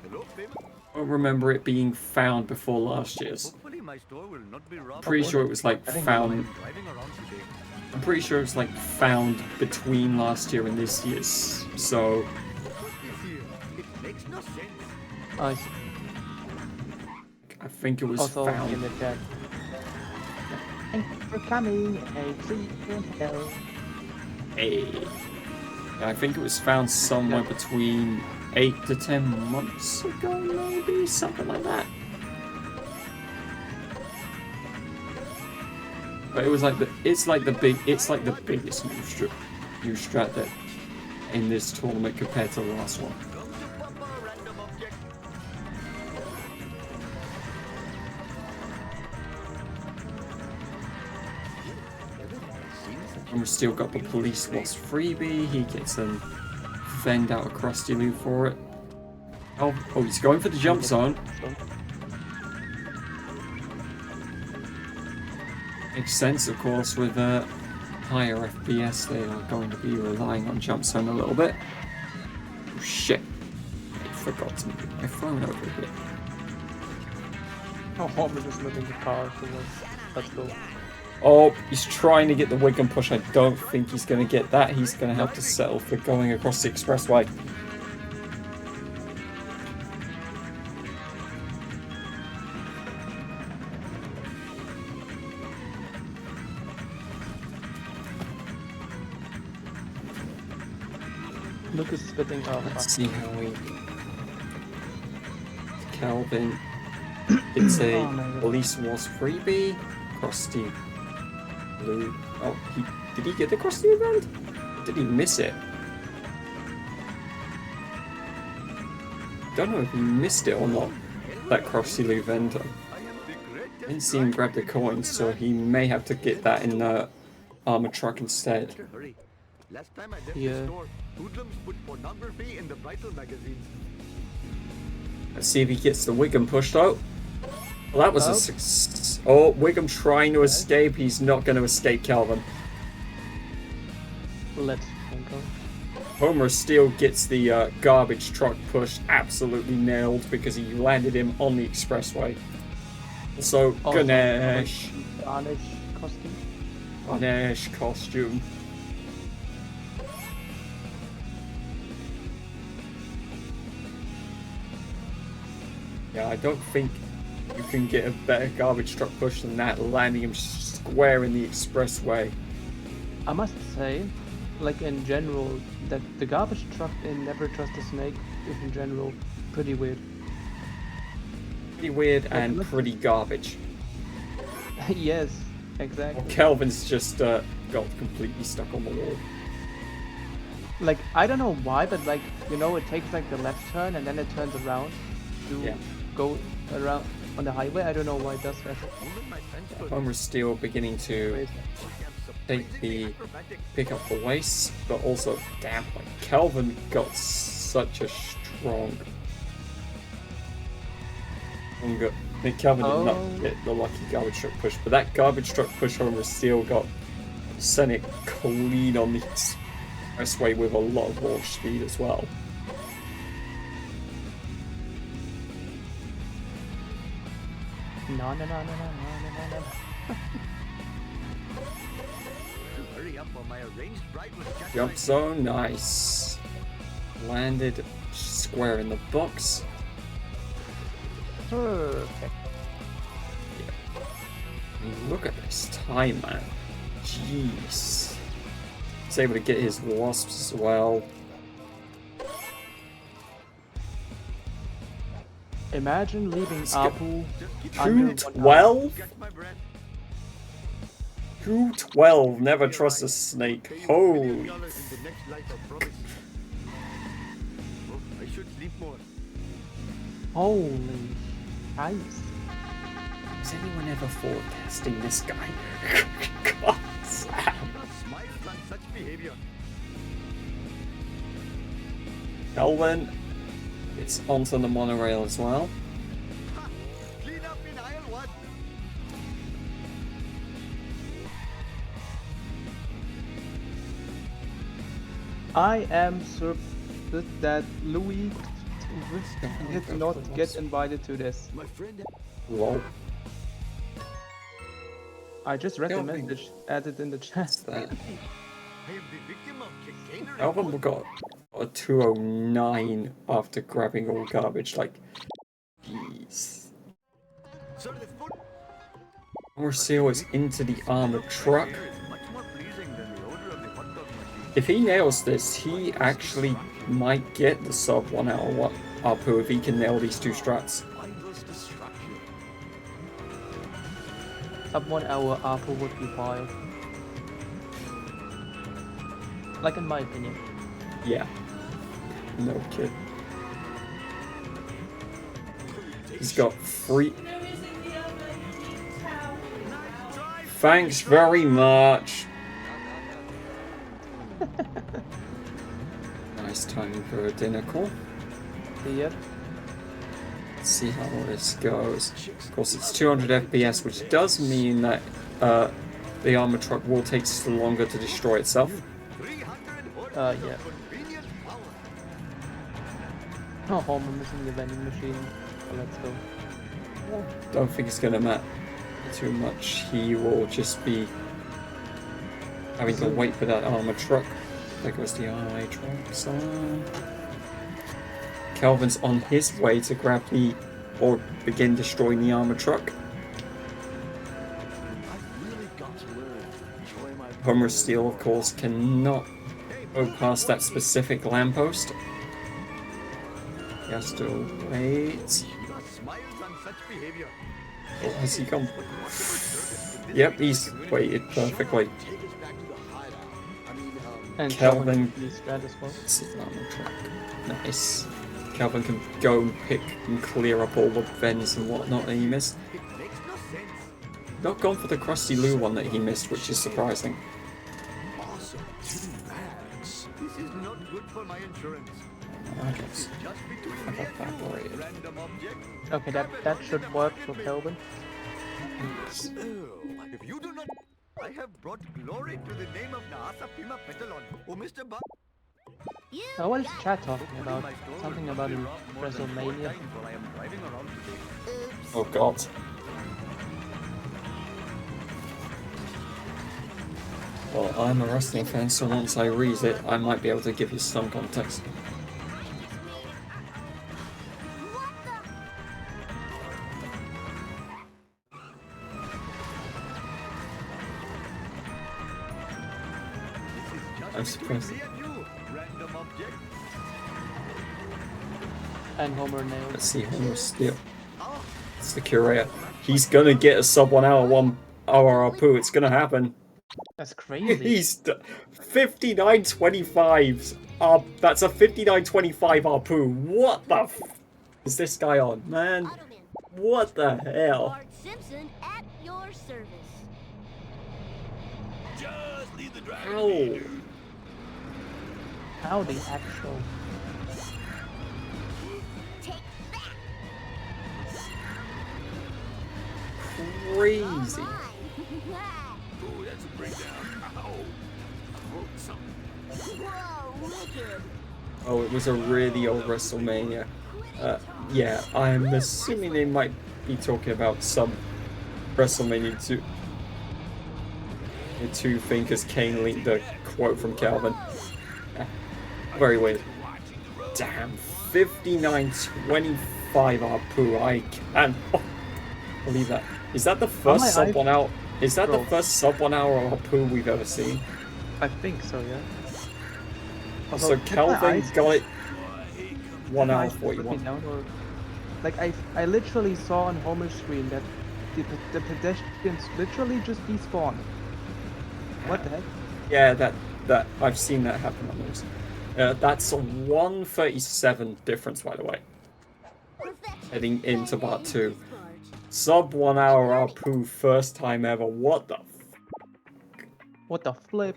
don't remember it being found before last year's. Hopefully my store will not be robbed. Pretty sure it was like found. Driving around today. I'm pretty sure it's like found between last year and this year's. So It makes no sense. I see. I think it was Also in found. the chat. Thank you for coming. Hey, see you in hell. Hey. Yeah, I think it was found somewhere between 8 to 10 months ago, maybe something like that. But it was like it's like the biggest new strat that in this tournament compared to the last one. And we've still got the police lost freebie. He gets a fend out across the loop for it. Oh, he's going for the jump zone. Makes sense, of course, with higher FPS. They are going to be relying on jump zone a little bit. Oh shit! I forgot to move my phone over here. Oh, Homer just moving the car towards. Let's go. Oh, he's trying to get the Wigan push. I don't think he's going to get that. He's going to have to settle for going across the expressway. Luke is spitting off. Let's see how we. Calvin. It's a Oh my God. police was freebie. Krusty. Blue. Oh, did he get the Krusty event? Or did he miss it? Don't know if he missed it or not. That Krusty Lou vendor. I didn't see him grab the coin, so he may have to get that in the armor truck instead. Hurry. Last time I left Yeah. the store, hoodlums put pornography in the Vital magazines. Let's see if he gets the Wiggum pushed out. Well, that was a success. Oh, Wiggum trying to escape. He's not going to escape Calvin. Let's go. Homerofsteel gets the garbage truck pushed absolutely nailed because he landed him on the expressway. So, Ganesh. Ganesh costume. Ganesh costume. Yeah, I don't think you can get a better garbage truck push than that, landing him square in the expressway. I must say, like in general, that the garbage truck in Never Trust a Snake is in general pretty weird. Pretty weird and pretty garbage. Yes, exactly. Well, Calvin's just got completely stuck on the wall. Like, I don't know why, but like, you know, it takes like the left turn and then it turns around to go around on the highway. I don't know why it does that. Homerofsteel beginning to pick up the waste, but also, damn, like Calvin got such a strong. I think Calvin did not get the lucky garbage truck push, but that garbage truck push Homerofsteel got sent it clean on the expressway with a lot of launch speed as well. No. Hurry up or my arranged bride will catch Jump my- zone, nice. Landed square in the box. Perfect. I mean, look at this time, man. Jeez. He's able to get his wasps as well. Imagine leaving Let's go. Apu under 212? Catch my breath. 212, never trust a snake. Holy. $1 million in the next life, I promise. Oh, I should sleep more. Holy ice. Has anyone ever forecasting this guy? God, Sam. Do not smile on such behavior. Calvin, it's onto the monorail as well. Ha! Clean up in aisle 1. I am surprised that Louis did not get invited to this. My friend. Lol. I just read the Calvin. message added in the chat. That. I am the victim of chicanery. Calvin got a 209 after grabbing all garbage. Like, jeez. Sir, the food Homerofsteel is into the armored truck. here is much more pleasing than the odor of the hot dog machine. If he nails this, he actually might get the sub 1 hour Apu if he can nail these two strats. Mindless destruction. Up 1 hour Apu would be wild. Like in my opinion. Yeah. No kid. He's got 3. Thanks very much. Nice timing for a dinner call. Yep. Let's see how this goes. Of course, it's 200 FPS, which does mean that the armor truck will take longer to destroy itself. 300 Yeah. convenient power. Oh, Homer missing the vending machine. So let's go. Don't think it's gonna matter too much. He will just be having to wait for that armor truck. There goes the RA truck. So Calvin's on his way to grab the or begin destroying the armor truck. I've really got to learn. Enjoy my Homerofsteel, of course, cannot go past that specific lamppost. He has to wait. Your smiles on such behavior. Oh, has he gone? Yep, he's waited perfectly. Take us back to the hideout. I mean, And Calvin. Is that as well. Sit down on track. Nice. Calvin can go and pick and clear up all the vents and whatnot that he missed. It makes no sense. Not gone for the Krusty Lou one that he missed, which is surprising. awesome. 2 bags. This is not good for my insurance. I guess. Just between I've me and you, evaporated. random object. Okay, that should work for Kelvin. If you do not, I have brought glory to the name of Naasa Pima Petalon. Oh, Mr. Ba. You What is got chat talking Hopefully about? my store Something will about not in be robbed more than 4 WrestleMania. times while I am driving around today. Oops. Oh god. Well, I'm a wrestling fan, so once I read it, I might be able to give you some context. What the? I'm surprised. Me and you, random object. And Homer nailed. Let's see Homerofsteel. It's the curator. He's gonna get a sub 1 hour, 1 hour RPU. It's gonna happen. That's crazy. He's 59.25. That's a 59.25 RPU. What the f is this guy on, man? Automan, What the hell? Bart Simpson at your service. Just leave the driver. How? How the actual. Take that. Crazy. Mine. Ooh, that's a breakdown. Ow. I broke something. Whoa, wicked. Oh, it was a really old WrestleMania. Yeah, I'm assuming they might be talking about some WrestleMania 2 thing, because Kane linked the quote from Calvin. Very weird. Damn, 59.25 RPU. I can't believe that. Is that the first my sub eyes 1 hour? Is that the broke. first sub 1 hour RPU we've ever seen? I think so, yeah. So Calvin got it 1 hour Eyes put me 41. down, or- Like I literally saw on Homer's screen that the pedestrians literally just despawned. What the heck? Yeah, that I've seen that happen on those. That's a 137 difference, by the way. Heading into part 2. Sub 1 hour RPU, first time ever. What the? What the flip?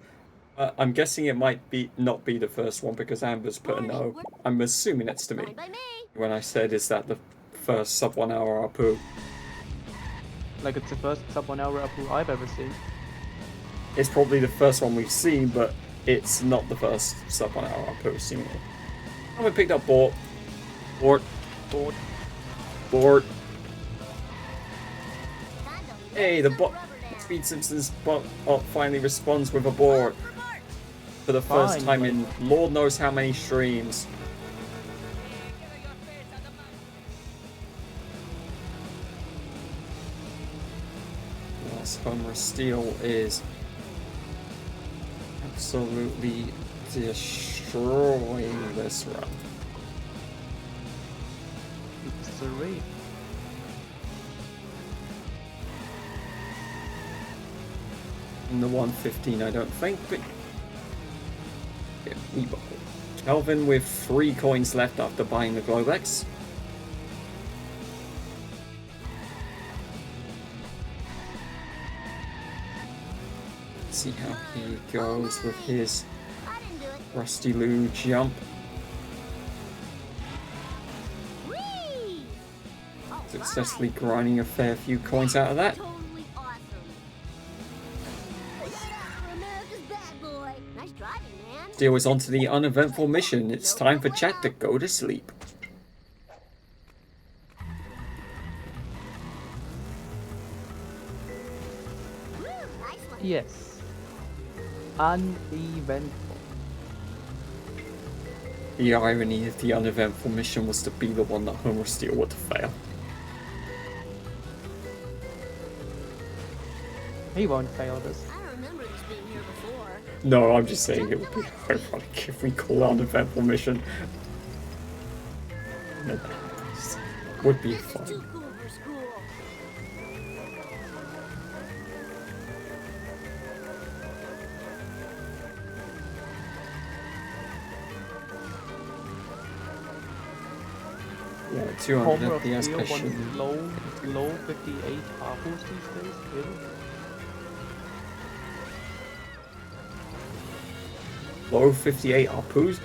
I'm guessing it might not be the first one because Amber's put a no. I'm assuming it's to me. Fine by me. When I said, is that the first sub 1 hour RPU? Like it's the first sub 1 hour upload I've ever seen. It's probably the first one we've seen, but it's not the first sub 1 hour RPU we've seen. Oh, we picked up Bort. Hey, the bot. Speed Simpsons bot finally responds with a board for the first time in Lord knows how many streams. Yes, Homerofsteel is absolutely destroying this run. It's a raid. In the 115, I don't think, but yeah, we bought it. Kelvin with 3 coins left after buying the Globex. Let's see how he goes with his I didn't do it. Rusty Lou jump. Whee! All Successfully right. grinding a fair few coins out of that. Totally awesome. For America's bad boy. Nice driving, man. Deal is on to the uneventful mission. It's time for chat to go to sleep. Woo, nice one. Yes. Uneventful. The irony of the uneventful mission was to be the one that Homerofsteel would fail. He won't fail this. I don't remember this being here before. No, I'm just saying it would be ironic if we call out an eventful mission. No, would be fun. Too cool for school. Yeah, 200 FPS Homerofsteel mission. wants low 58 apples these days, really? Low 58 Apus?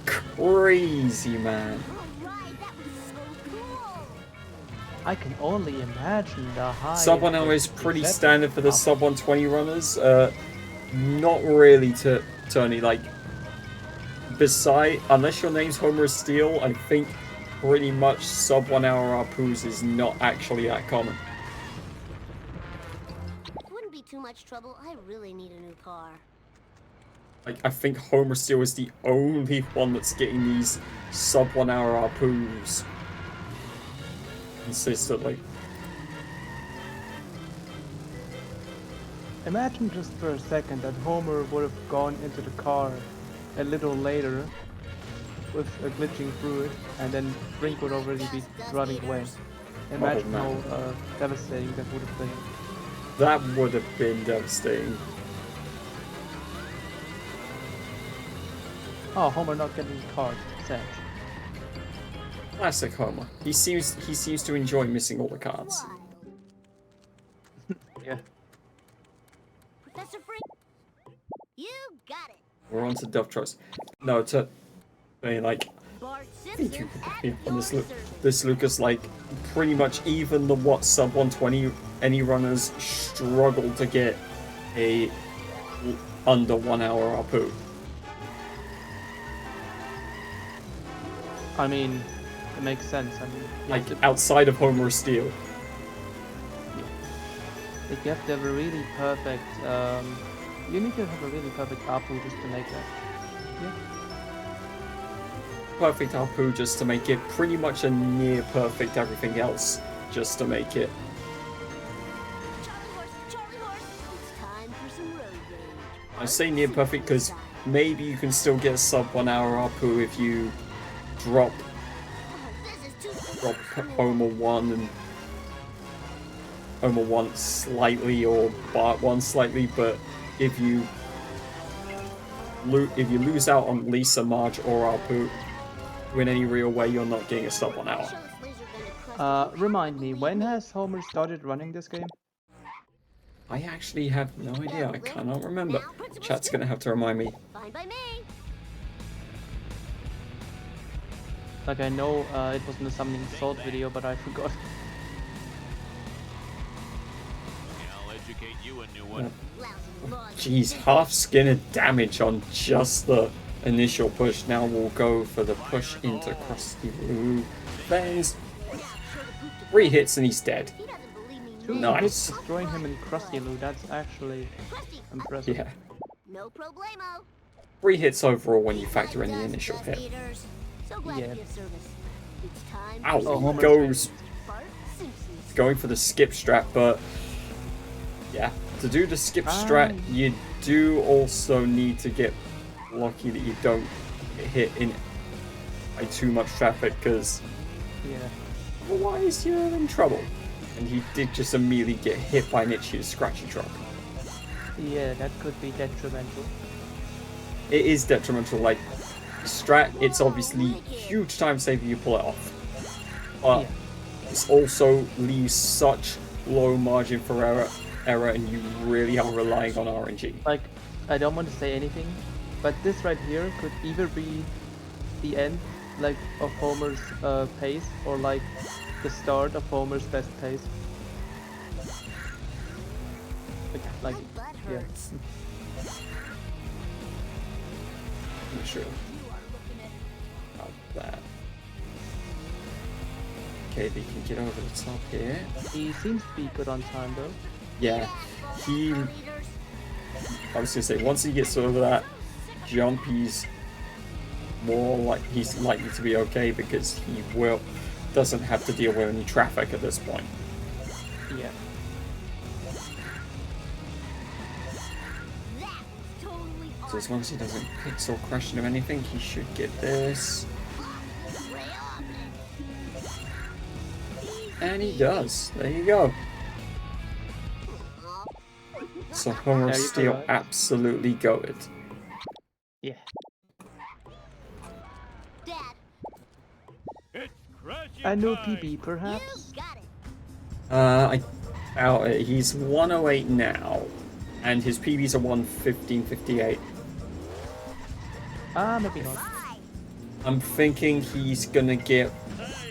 Crazy, man. Alright, that was so cool. I can only imagine the high. Sub 1 hour is pretty standard for the sub 120 runners. Not really to Tony, like, unless your name's Homerosteel, I think pretty much sub 1 hour Apus is not actually that common. Wouldn't be too much trouble. I really need a new car. Like, I think Homerosteel is the only one that's getting these sub 1 hour Apus consistently. Imagine just for a second that Homer would have gone into the car a little later with glitching through it, and then Brink would already be running away. Imagine how devastating that would have been. That would have been devastating. Oh, Homer not getting his card. Sad. Classic Homer. He seems to enjoy missing all the cards. Yeah. Professor Frink, you got it. We're on to Dove Trust. No, to I mean, like, Bart I think you Simpson could at be on your service. this Lucas, like, pretty much even the sub 120 any runners struggle to get a under 1 hour Apu. I mean, it makes sense. I mean, Like, outside of Homerosteel. you have to have a really perfect. You need to have a really perfect Apu just to make that. Yeah. Perfect Apu just to make it pretty much a near perfect everything else just to make it. Charlie horse, it's time for some road rage. I say near perfect because maybe you can still get a sub 1 hour Apu if you drop This is too Homer 1 and Homer 1 slightly or Bart 1 slightly, but if you lose out on Lisa, Marge, or Apu in any real way, you're not getting a sub 1 hour. Remind me, when has Homer started running this game? I actually have no idea. I cannot remember. Chat's gonna have to remind me. Fine by me. Like, I know it was in the Summoning Salt video, but I forgot. I'll educate you a new one. Jeez, half skin of damage on just the initial push. Now we'll go for the push into Krusty Blue. There's 3 hits and he's dead. He doesn't believe me. 2 Nice. hits destroying him in Krusty Loo, that's actually impressive. Yeah. No problemo. 3 hits overall when you factor in the initial hit. So glad Yeah. to be of service. It's time Ow, for he Homer's goes Bart Simpson's. going for the skip strat, but yeah, to do the skip strat, you do also need to get lucky that you don't get hit in by too much traffic, because Yeah. otherwise you're in trouble. And he did just immediately get hit by an itchy scratchy truck. Yeah, that could be detrimental. It is detrimental, like strat, it's obviously huge time saver you pull it off. But it's also leaves such low margin for error and you really are relying on RNG. Like, I don't want to say anything, but this right here could either be the end, like, of Homer's pace, or like the start of Homer's best pace. Like, My butt yeah. hurts. I'm sure about that. Okay, they can get over the top here. He seems to be good on time though. Yeah, I was gonna say, once he gets over that jump, he's likely to be okay because he doesn't have to deal with any traffic at this point. Yeah. That was So as long as he doesn't pixel crash into anything, he should get this. And he does. There you go. So Homerofsteel right. absolutely got it. Yeah. Dad, It's crashing A new time. PB, you perhaps? got it. I doubt it. He's 108 now, and his PBs are 115.58. Maybe not. Bye. I'm thinking he's gonna get.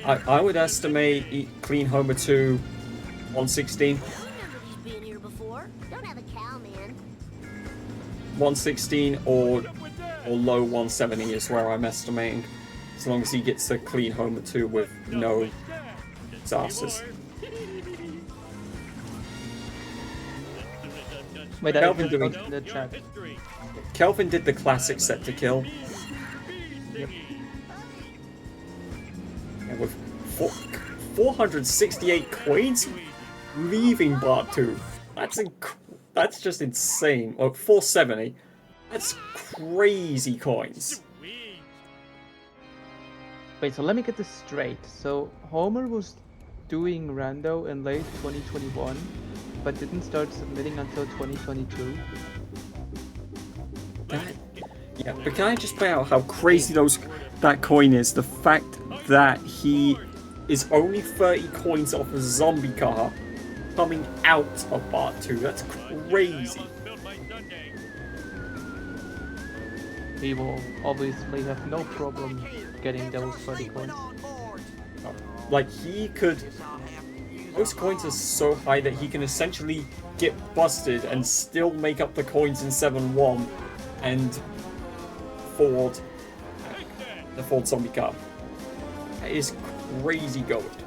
I would estimate clean Homer 2 116. Nobody's been here before. Don't have a cow, man. 116 or low 170 is where I'm estimating. As long as he gets a clean Homer 2 with no disasters. Wait, I Kelvin just doing- got in the chat. Kelvin did the classic set to kill. Yep. And with 468 coins leaving Part 2. That's just insane. Or 470. That's crazy coins. Wait, so let me get this straight. So Homer was doing rando in late 2021, but didn't start submitting until 2022. Yeah, but can I just point out how crazy that coin is? The fact that he is only 30 coins off a zombie car coming out of Part 2. That's crazy. He will obviously have no problem getting those 30 coins. Like, he could... Those coins are so high that he can essentially get busted and still make up the coins in 7-1 and Ford... the Ford zombie car. That is crazy gold.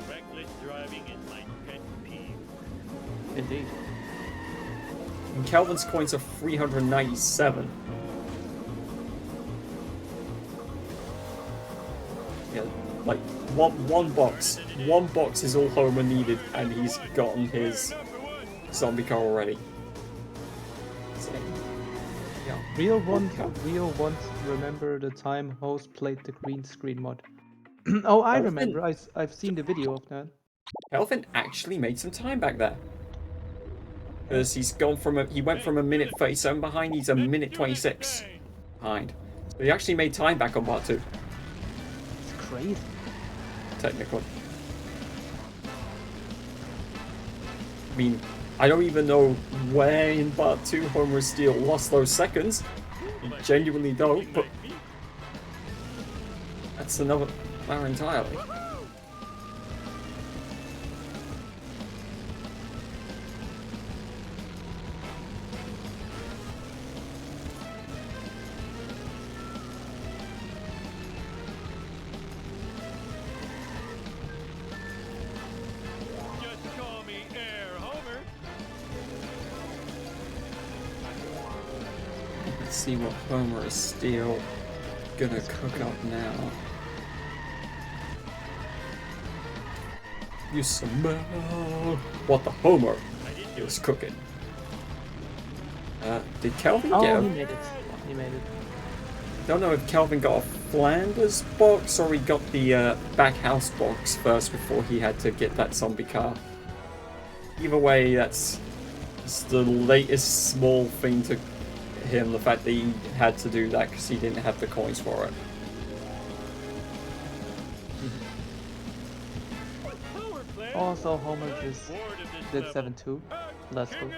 Reckless driving is my pet peeve. Indeed. And Calvin's coins are 397. Yeah, like one box is all Homer needed, and he's gotten his zombie car already. So, yeah. Real ones remember the time host played the green screen mod. Oh, I remember. I've seen the video of that. Calvin actually made some time back there. Because he went from a minute 37 behind, he's a minute 26 behind. So he actually made time back on Part 2. It's crazy. Technically. I mean, I don't even know where in Part 2 Homerofsteel lost those seconds. I genuinely don't, but that's another matter entirely. Just call me Air Homer. Let's see what Homerofsteel gonna cook up now. You smell what the Homer is cooking. Did Kelvin Oh, get he made it. He made it. Don't know if Kelvin got a Flanders box or he got the back house box first before he had to get that zombie car. Either way, that's the latest small thing to him, the fact that he had to do that because he didn't have the coins for it. Also, Homer just did 7-2. Let's go.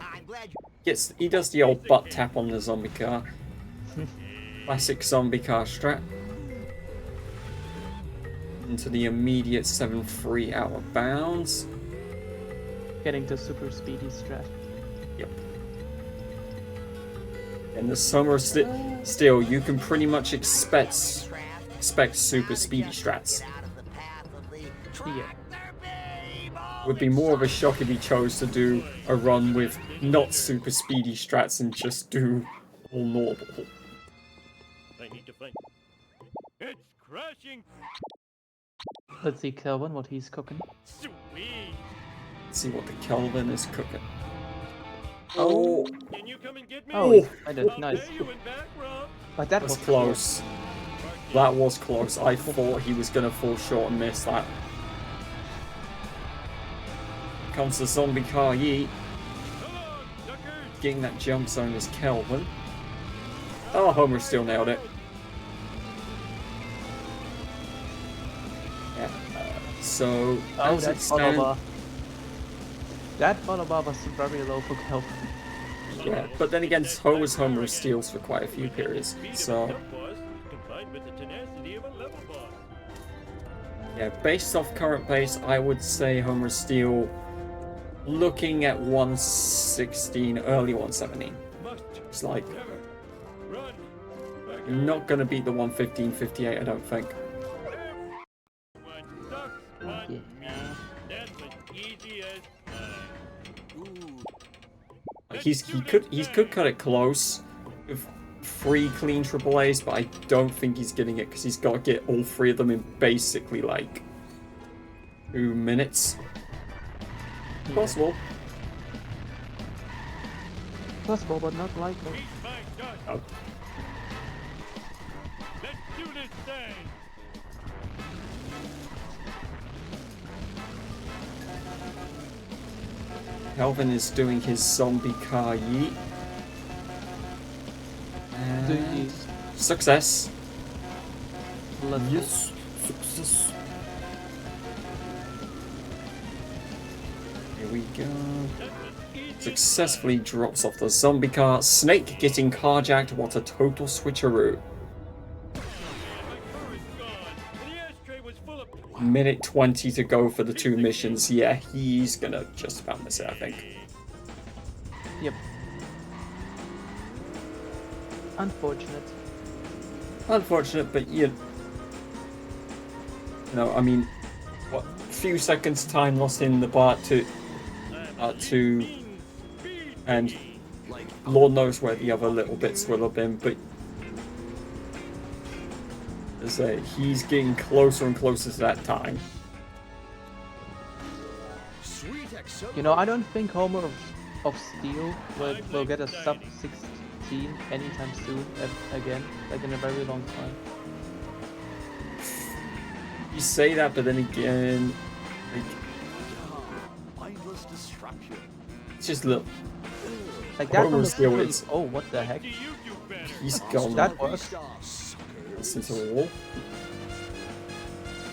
I'm glad you Yes, he does the old butt tap on the zombie car. Classic zombie car strat. Into the immediate 7-3 out of bounds. Getting the super speedy strat. Yep. In the summer still, you can pretty much expect super speedy strats. Yeah. Would be more of a shock if he chose to do a run with not super speedy strats and just do all normal. I need to find. It's crashing. Let's see Kelvin, what he's cooking. Sweet. Let's see what the Kelvin is cooking. Oh, Can you come and get me? Oh, he's kind of I'll nice. pay you in back rub. But that that's was close. That was close. I thought he was gonna fall short and miss that. Comes the zombie car yeet. Come on, duckers. Getting that jump zone is Kelvin. Oh, Homer still nailed it. Yeah. So Oh, as that it follow stands, bar. That follow bar was very low for Kelvin. yeah. But then again, Homer steals for quite a few periods. So Combined with the tenacity of a level boss. yeah, based off current pace, I would say Homer steal looking at 116, early 117. It's like Run. not gonna beat the 115.58, I don't think. One sucks, one me. That's as easy as pie. He could cut it close with 3 clean triple A's, but I don't think he's getting it because he's got to get all 3 of them in basically like 2 minutes. Possible. Possible, but not likely. Meet my dust. Oh. Let's do this thing. Calvin is doing his zombie car yeet. Do And you success. let's Success. Here we go. Successfully drops off the zombie car. Snake getting carjacked. What a total switcheroo. My car is gone. And the ashtray was full of Minute 20 to go for the 2 missions. Yeah, he's gonna just about miss it, I think. Yep. Unfortunate. Unfortunate, but you know, I mean, what, few seconds time lost in the part 2, and Lord knows where the other little bits will have been, but as I say, he's getting closer and closer to that time. Sweet You know, I don't think Homer of Steel will get a sub 16 anytime soon again, like in a very long time. You say that, but then again, like, Mindless destruction. it's just look, Like that Homer one was Steel really, is- oh, what the heck? he's gone That works. into the wall.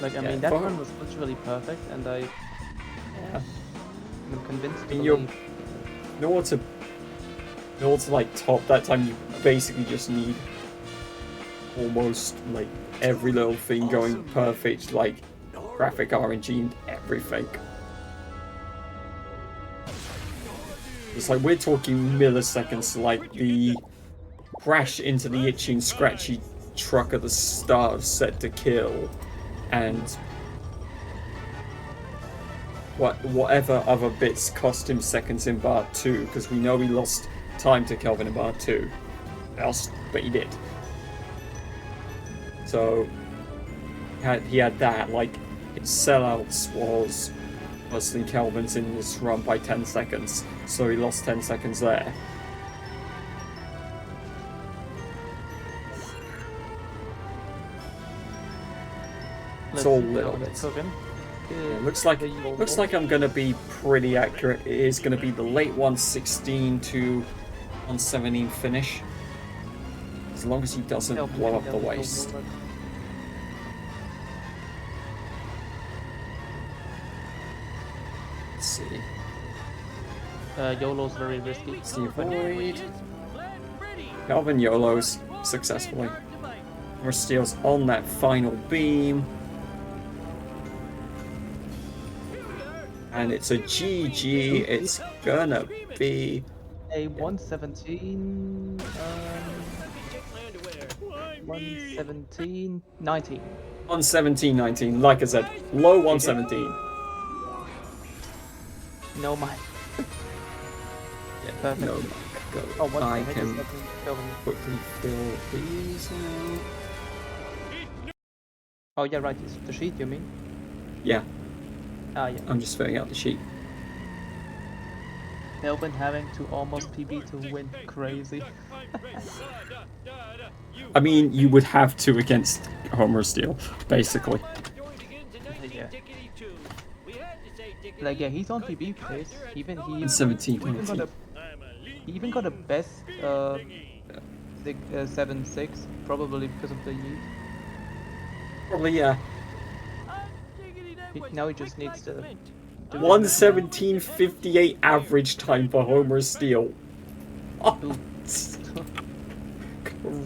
Like, I Yeah, mean, that but- one was literally perfect, and Yeah. I'm convinced to And you're- believe. In order to like top that time, you basically just need almost like every little thing going perfect, like graphic RNG and everything. It's like we're talking milliseconds, like the crash into the itching, scratchy truck at the start of Set to Kill, and whatever other bits cost him seconds in Part 2, because we know he lost time to Kelvin in Part 2. But he did. So he had that, like his sellouts was worse than Kelvin's in this run by 10 seconds, so he lost 10 seconds there. It's all little bits. Yeah, looks like I'm gonna be pretty accurate. It is gonna be the late 116 to 117 finish, as long as he doesn't blow up the waist. Let's see. YOLO's very risky. See avoid. Calvin YOLOs successfully. Homerofsteel's on that final beam. And it's a GG. It's gonna be A 117, 117, 19. 117.19. Like I said, low 117. No, my. Yeah, Perfect. no, go. Oh, what I the heck can is happening? Kelvin? quickly fill these now. Oh, yeah, right. It's the sheet, you mean? Yeah, Ah, yeah. I'm just filling out the sheet. Kelvin having to almost PB to win crazy. I mean, you would have to against Homerofsteel, basically. Yeah. Like yeah, he's on PB pace. Even he 17, even got 19. a he even got a best 7-6 probably because of the yeet. Probably, yeah. Now he just needs to do the heat. 1:17:58 average time for Homerofsteel. Oh, Ooh.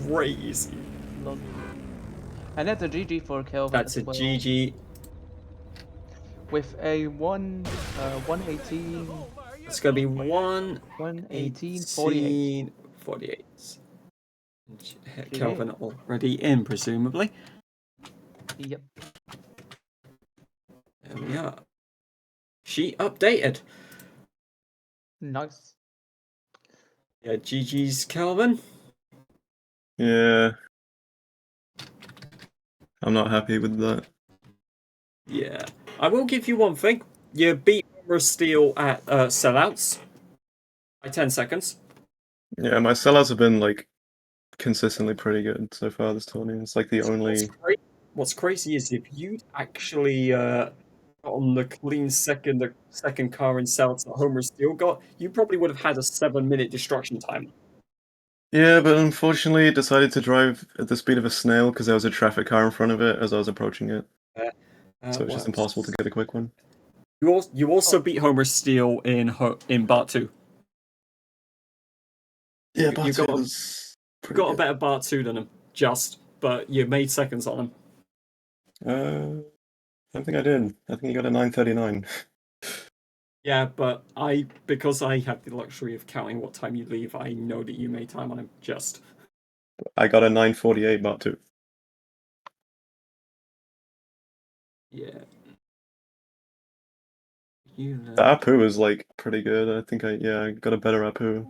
crazy. Lol. And that's a GG for Kelvin That's as a well. GG. With a 118. It's gonna be 118.48. 1:18:48. GG. Kelvin already in, presumably. Yep. There we are. She updated. Nice. Yeah, GG's Kelvin. Yeah. I'm not happy with that. Yeah. I will give you one thing. You beat Homerofsteel at sellouts by 10 seconds. Yeah, my sellouts have been like consistently pretty good so far this tournament. It's like the only. What's crazy is if you'd actually got on the clean second car in sellouts that Homerofsteel got, you probably would have had a 7-minute destruction time. Yeah, but unfortunately it decided to drive at the speed of a snail because there was a traffic car in front of it as I was approaching it. So it's just impossible to get a quick one. You also beat Homerofsteel in Part 2. Yeah, you got was got a better Part 2 than him, but you made seconds on him. I don't think I did. I think you got a 9:39. Yeah, but because I have the luxury of counting what time you leave, I know that you made time on him. I got a 9:48 Part 2. Yeah. The Apu is like pretty good. I think I got a better Apu.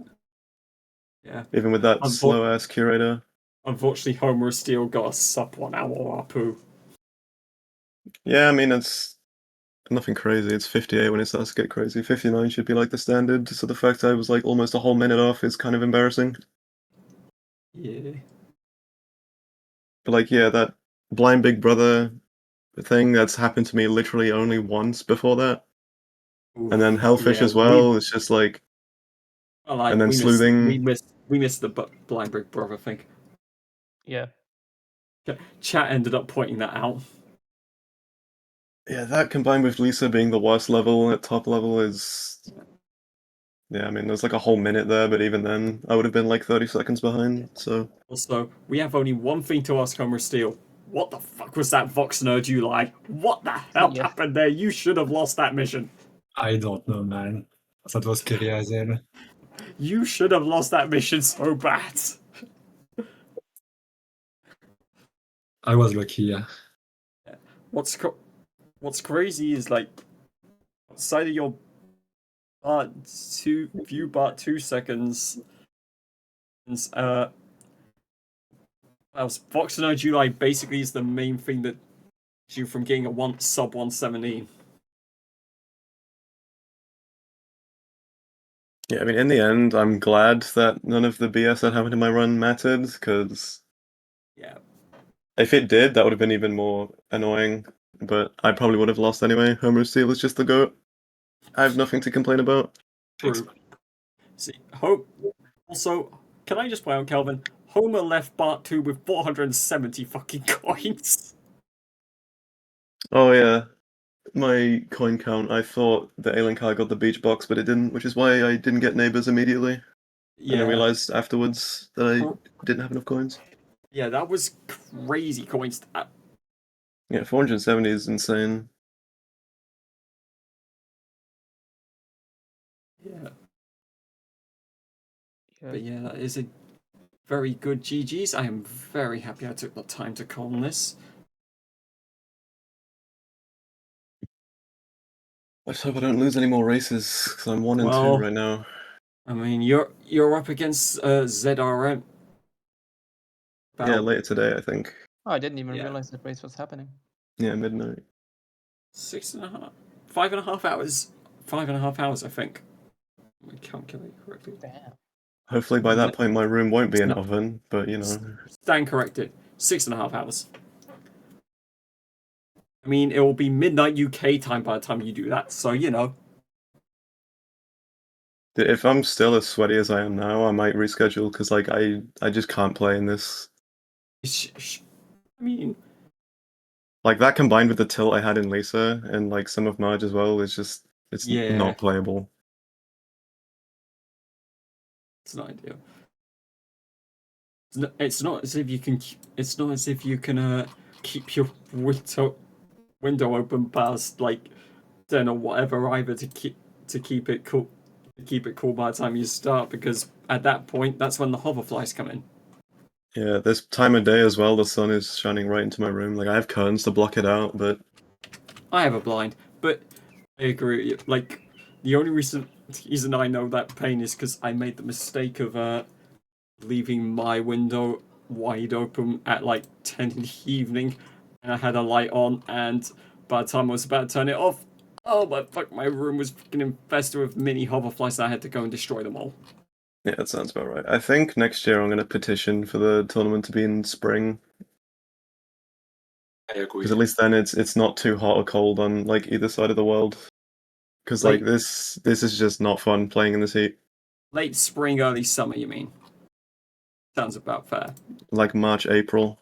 Yeah. Even with that slow ass curator. Unfortunately, Homerofsteel got a sub 1 hour Apu. Yeah, I mean it's nothing crazy. It's 58 when it starts to get crazy. 59 should be like the standard. So the fact I was like almost a whole minute off is kind of embarrassing. Yeah. But like yeah, that blind big brother thing that's happened to me literally only once before that. Oof, and then Hellfish yeah, as well. It's just like and then we sleuthing. missed the blind big brother thing. Yeah. Chat ended up pointing that out. Yeah, that combined with Lisa being the worst level at top level is. Yeah, I mean, there's like a whole minute there, but even then, I would have been like 30 seconds behind, so. Also, we have only one thing to ask Homerofsteel. What the fuck was that Vox nerd you like? What the hell happened there? You should have lost that mission. I don't know, man. That was crazy. You should have lost that mission so bad. I was lucky, yeah. What's crazy is like outside of your few Part 2 seconds. Vox and July basically is the main thing that you from getting a sub 117. Yeah, I mean, in the end, I'm glad that none of the BS that happened in my run mattered, because yeah, if it did, that would have been even more annoying. But I probably would have lost anyway. Homerofsteel is just the GOAT. I have nothing to complain about. True. See, also, can I just point out, Kelvin? Homer left Part 2 with 470 fucking coins. Oh yeah, my coin count. I thought the alien car got the beach box, but it didn't, which is why I didn't get neighbors immediately. Yeah. And I realized afterwards that I didn't have enough coins. Yeah, that was crazy coins. Yeah, 470 is insane. Yeah. But yeah, that is a very good GG's. I am very happy I took the time to con this. I just hope I don't lose any more races, because I'm 1 and 2 right now. I mean, you're up against ZRM. Yeah, later today, I think. Oh, I didn't even realize that race was happening. Yeah, midnight. 6.5, 5.5 hours. 5.5 hours, I think. Let me calculate correctly. Damn. Hopefully by that point my room won't be an No. oven, but you know. Stand corrected. 6.5 hours. I mean, it will be midnight UK time by the time you do that, so you know. If I'm still as sweaty as I am now, I might reschedule because like I just can't play in this. I mean, like that combined with the tilt I had in Lisa and like some of Marge as well is just it's not playable. It's not ideal. It's not as if you can. It's not as if you can keep your window open past like 10 or whatever either to keep it cool. To keep it cool by the time you start, because at that point, that's when the hoverflies come in. Yeah, this time of day as well, the sun is shining right into my room. Like I have curtains to block it out, but I have a blind, but I agree. Like the only reason I know that pain is because I made the mistake of leaving my window wide open at like 10 in the evening, and I had a light on, and by the time I was about to turn it off, oh my fuck, my room was fucking infested with mini hoverflies, and I had to go and destroy them all. yeah, that sounds about right. I think next year I'm going to petition for the tournament to be in spring. I agree. Because at least then it's not too hot or cold on like either side of the world. Because like this is just not fun playing in this heat. Late spring, early summer, you mean? Sounds about fair. Like March, April.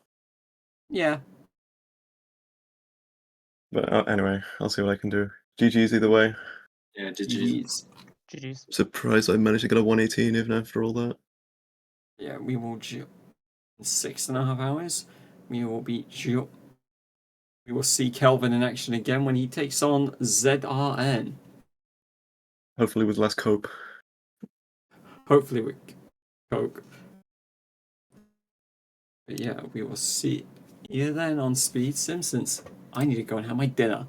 Yeah. But anyway, I'll see what I can do. GG's either way. Yeah, GG's. GG's. Surprised I managed to get a 118 even after all that. Yeah, we will in 6.5 hours. We will be we will see Kelvin in action again when he takes on ZRN. Hopefully with less cope. Hopefully with coke. But yeah, we will see you then on Speed Simpsons. I need to go and have my dinner.